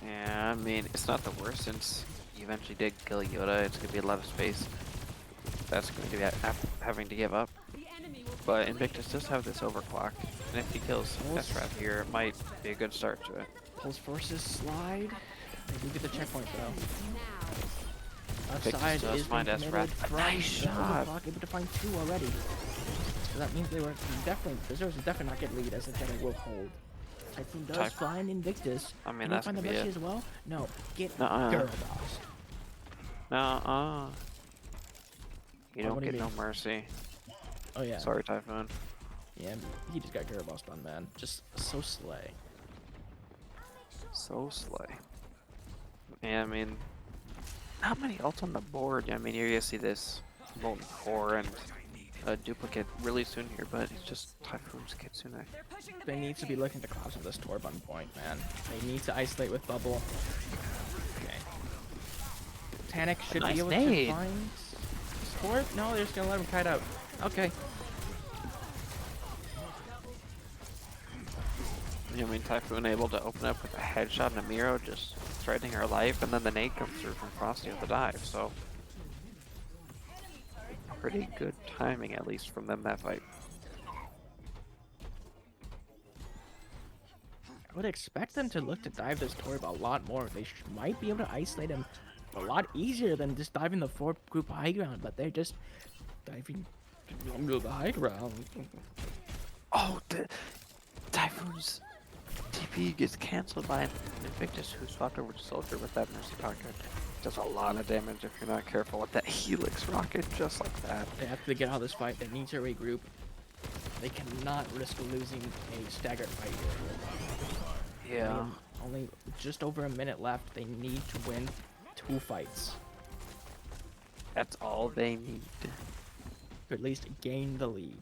Yeah, I mean, it's not the worst since you eventually did kill Yoda. It's gonna be a lot of space. That's going to be having to give up. But Invictus does have this overclock, and if he kills Esrath here, it might be a good start to it. Pulse forces slide. They do get the checkpoint though. Victus Outside does is find being committed Esrath. from Nice the shot. overclock, able to find 2 already. So that means they were definitely, the Zer0s will definitely not get lead as the Jedi will hold. Typhoon does find Invictus. I mean, Can that's he find the gonna be Mercy it. as well? No. Get Nuh-uh. Gyarados. Nuh-uh. You Oh, don't what do you get no mean? mercy. Oh yeah. Sorry, Typhoon. Yeah, he just got Gyarados done, man. Just so slay. So slay. Yeah, I mean, not many ults on the board. I mean, you're gonna see this Molten Core and a duplicate really soon here, but it's just Typhoon's Kitsune. They need to be looking to collapse with this Torb on point, man. They need to isolate with Bubble. Okay. Tanic should Nice be able nade. to find Torb? No, they're just gonna let him kite out. Okay. I mean, Typhoon able to open up with a headshot and a Miro, just threatening her life, and then the nade comes through from Frosty with the dive, so pretty good timing, at least from them that fight. I would expect them to look to dive this Torb a lot more. They might be able to isolate him a lot easier than just diving the 4 group high ground, but they're just diving under the high ground. Oh, the Typhoon's TP gets cancelled by an Invictus who swapped over to Soldier with that Mercy Pocket. Does a lot of damage if you're not careful with that Helix rocket, just like that. They have to get out of this fight. They need to regroup. They cannot risk losing a staggered fight here. Yeah. Only just over a minute left. They need to win 2 fights That's all they need. to at least gain the lead.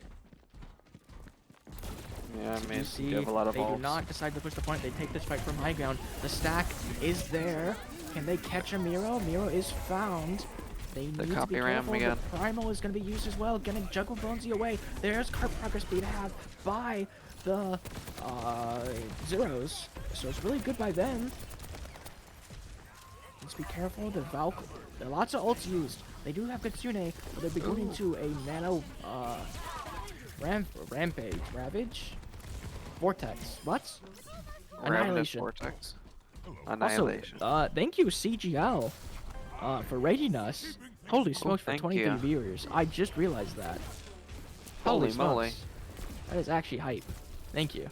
Yeah, I You mean, see, you have a lot of they do ults. not decide to push the point. They take this fight from high ground. The stack is there. Can they catch a Miro? Miro is found. They The need to copy be ram careful. again. The Primal is going to be used as well, getting Juggle Bonesy away. There's card progress being had by the Zer0s, so it's really good by them. Let's be careful. The Valk, there are lots of ults used. They do have Kitsune, but they'll be going into a Nano Rampage, Ravage, Vortex. What? Ravenous Annihilation. Vortex. Also, Annihilation. thank you CGL for rating us. Holy smokes, for thank 23 you. viewers. I just realized that. Holy moly. smokes. That is actually hype. Thank you.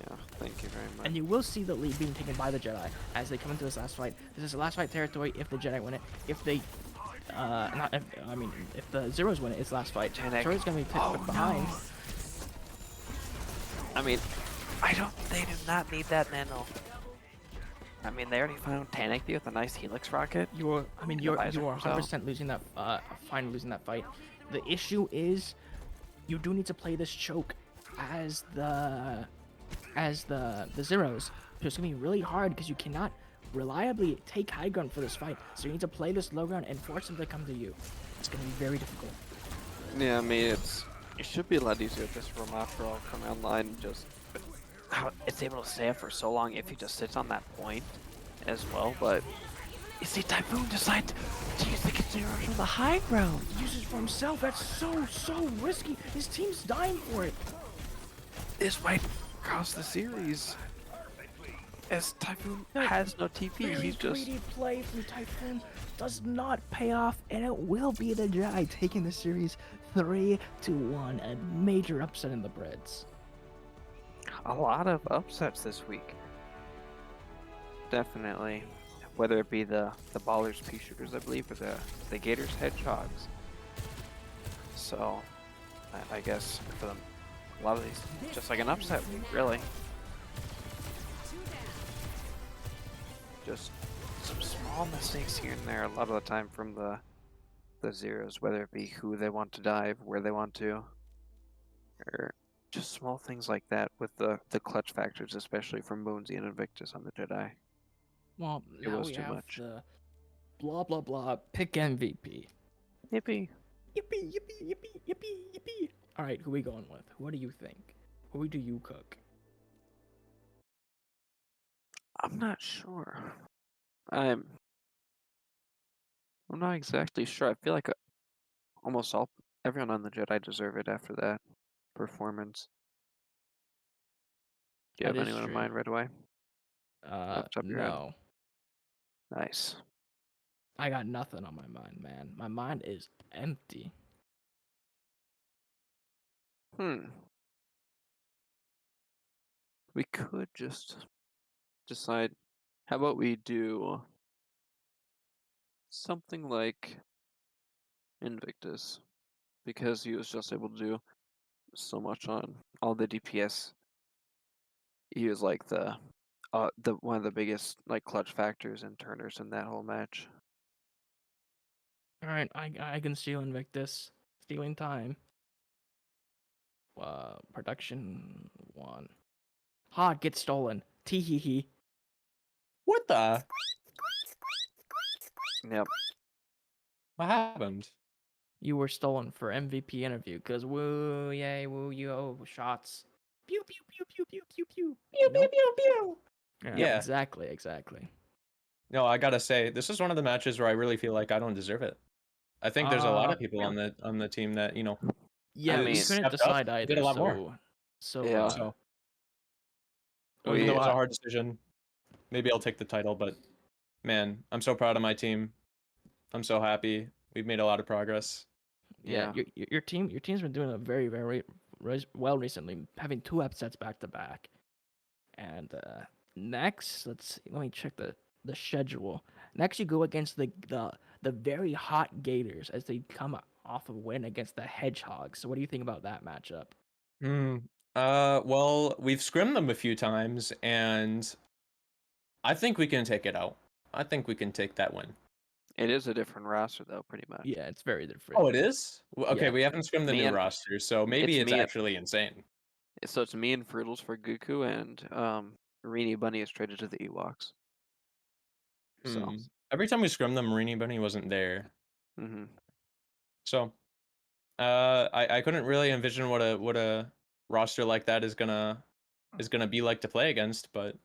Yeah, thank you very much. And you will see the lead being taken by the Jedi as they come into this last fight. This is the last fight territory if the Jedi win it. If they, if the Zer0s win it, it's last fight. Tanik. Zer0s gonna be put behind. I mean, they do not need that nano. I mean, they already found Tanik with a nice Helix rocket. You are 100% so. losing that. Fine losing that fight. The issue is, you do need to play this choke as the Zer0s. So it's gonna be really hard because you cannot reliably take high ground for this fight. So you need to play this low ground and force them to come to you. It's gonna be very difficult. Yeah, I mean, it should be a lot easier if this Ramaster all come online and just how it's able to stay up for so long if he just sits on that point as well. But you see, Typhoon decide to use the Kitsune for the high ground. He uses it for himself. That's so risky. His team's dying for it. This might cost the series. As Typhoon has no TP, Very he's just greedy play from Typhoon does not pay off, and it will be the Jedi taking the series 3-1. A major upset in the Breads. a lot of upsets this week. Definitely. Whether it be the Ballers Pea Shooters, I believe, or the Gators Hedgehogs. So, I guess for them, a lot of these, just like an upset week, really. Just some small mistakes here and there a lot of the time from the Zer0s, whether it be who they want to dive, where they want to, or just small things like that with the clutch factors, especially from Bonesy and Invictus on the Jedi. Well, It now was we too have much. the blah blah blah pick MVP. Yippee! Yippee yippee yippee yippee yippee. All right, who we going with? What do you think? Who do you cook? I'm not sure. I'm not exactly sure. I feel like almost everyone on the Jedi deserve it after that performance. Do you That have is anyone in true. mind right away? Off the top of your head? No. Nice. I got nothing on my mind, man. My mind is empty. We could just decide. How about we do something like Invictus, because he was just able to do so much on all the DPS. He was like the one of the biggest like clutch factors and turners in that whole match. All right, I can steal Invictus. Stealing time. Production 1. Hot gets stolen. Tee hee hee. What the? Yep. What happened? You were stolen for MVP interview, cause woo, yay, woo, yo, shots. Pew pew pew pew pew pew pew. Pew You know? pew pew pew. Yeah, Yeah. exactly. No, I gotta say, this is one of the matches where I really feel like I don't deserve it. I think there's a lot of people on the team that Yeah, I we mean, couldn't stepped up, decide either. did a lot more. So Yeah. So even even though though it was a I- hard decision, maybe I'll take the title. But man, I'm so proud of my team. I'm so happy. We've made a lot of progress. yeah, your team's been doing a very well recently, having 2 upsets back to back. And next, let me check the schedule. Next, you go against the very hot Gators as they come off a win against the Hedgehogs. So what do you think about that matchup? Well, we've scrimmed them a few times, and I think we can take it out. I think we can take that win. It is a different roster though, pretty much. Yeah, it's very different. Oh, it is? Okay, Yeah. we haven't scrimmed the Me new and- roster, so maybe it's it's me and- actually insane. So it's me and Friddles for Goku, and Rini Bunny is traded to the Ewoks. So Every time we scrimmed them, Marini Bunny wasn't there. Mm-hmm. So, I couldn't really envision what a roster like that is gonna be like to play against, but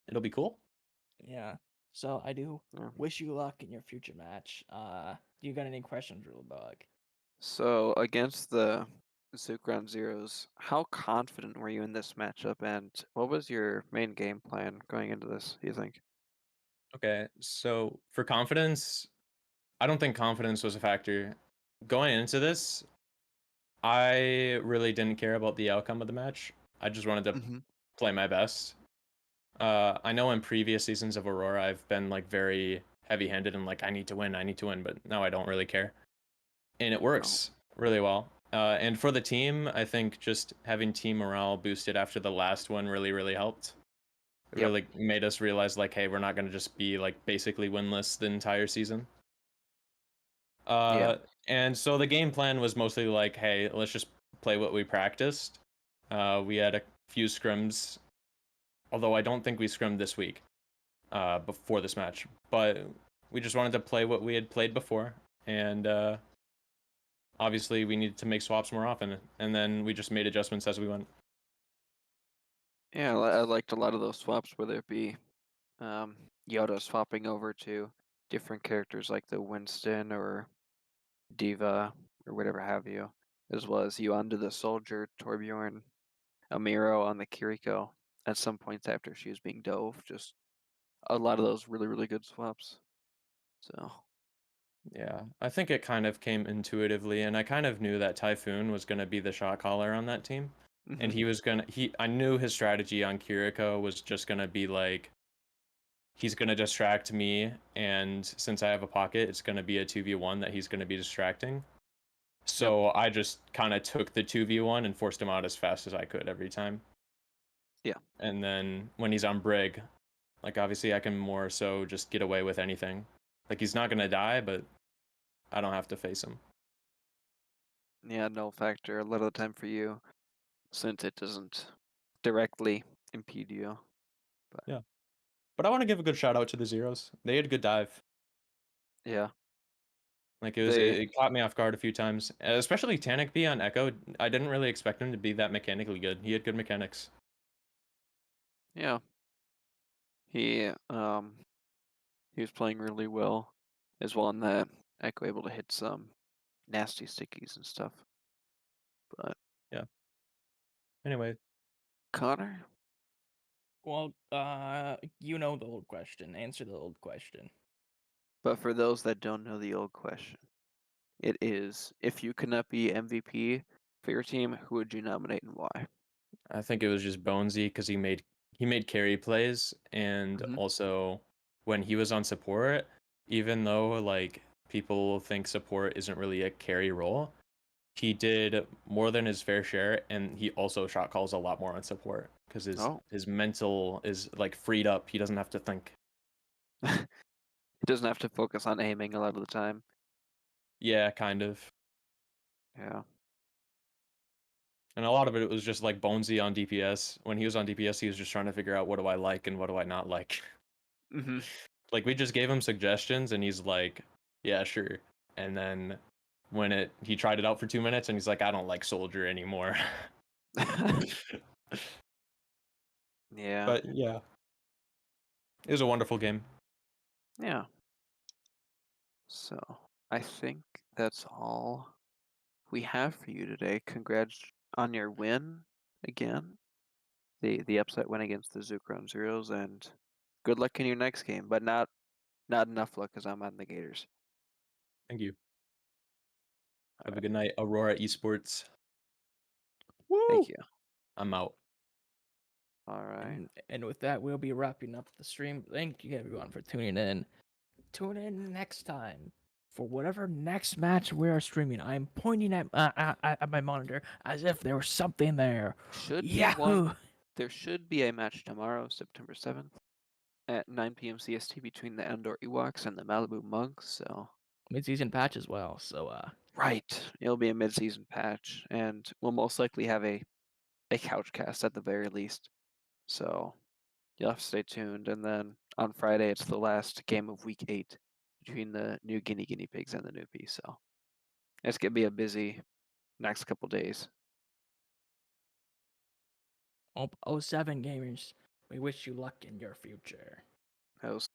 it'll be cool. Yeah. So I do Yeah. wish you luck in your future match. Do you got any questions, RiddleDog? So against the Zukeran Zer0s, how confident were you in this matchup, and what was your main game plan going into this, do you think? Okay, so for confidence, I don't think confidence was a factor. Going into this, I really didn't care about the outcome of the match. I just wanted to Mm-hmm. play my best. I know in previous seasons of Aurora, I've been like very heavy-handed and like I need to win, but now I don't really care, and it Oh. works really well. And for the team, I think just having team morale boosted after the last one really helped. It Yep. really made us realize like, hey, we're not gonna just be like basically winless the entire season. Yeah. And so the game plan was mostly like, hey, let's just play what we practiced. We had a few scrims, although I don't think we scrimmed this week before this match, but we just wanted to play what we had played before, and obviously we needed to make swaps more often, and then we just made adjustments as we went. Yeah, I liked a lot of those swaps, whether it be Yoda swapping over to different characters like the Winston or Diva or whatever have you, as well as you onto the Soldier, Torbjorn, Amiro on the Kiriko at some points after she was being dove. Just a lot of those really good swaps. So Yeah, I think it kind of came intuitively, and I kind of knew that Typhoon was going to be the shot caller on that team. And Mhm. he was gonna I knew his strategy on Kiriko was just gonna be like he's gonna distract me, and since I have a pocket, it's gonna be a 2v1 that he's gonna be distracting. Yep. So I just kind of took the 2v1 and forced him out as fast as I could every time. Yeah. And then when he's on Brig, like obviously I can more so just get away with anything. Like he's not gonna die, but I don't have to face him. Yeah, null factor a lot of the time for you, since it doesn't directly impede you. Yeah. But I want to give a good shout out to the Zer0s. They had a good dive. Yeah. Like They it caught me off guard a few times, especially Tanic B on Echo. I didn't really expect him to be that mechanically good. He had good mechanics. yeah. He he was playing really well as well in that Echo able to hit some nasty stickies and stuff. But Yeah. Anyway, Connor, Well, you know the old question. Answer the old question. but for those that don't know the old question, it is if you could not be MVP for your team, who would you nominate and why? I think it was just Bonesy because he made carry plays, and Mhm. also when he was on support, even though like people think support isn't really a carry role, he did more than his fair share, and he also shot calls a lot more on support because Oh. his mental is like freed up. He doesn't have to think. He doesn't have to focus on aiming a lot of the time. Yeah, kind of. Yeah. And a lot of it was just like Bonesy on DPS. When he was on DPS, he was just trying to figure out what do I like and what do I not like. Mhm. Like we just gave him suggestions and he's like, yeah, sure. And then when he tried it out for 2 minutes and he's like, I don't like Soldier anymore. Yeah. But yeah, it was a wonderful game. Yeah. So I think that's all we have for you today. Congrats on your win again. The upset win against the Zukeran Zer0s, and good luck in your next game, but not enough luck because I'm on the Gators. Thank you. All Have a right. good night, Aurora Esports. Thank Woo! you. I'm out. All right. And with that, we'll be wrapping up the stream. Thank you everyone for tuning in. Tune in next time for whatever next match we are streaming. I'm pointing at my monitor as if there was something there. Should be Yahoo! one. There should be a match tomorrow, September 7th, at 9 p.m. CST between the Endor Ewoks and the Malibu Monks. So Mid-season patch as well. So right, it'll be a mid-season patch, and we'll most likely have a couch cast at the very least. So you'll have to stay tuned. And then on Friday, it's the last game of Week 8. between the new guinea pigs and the newbies. So it's gonna be a busy next couple days. Oh, 07 gamers, we wish you luck in your future. That was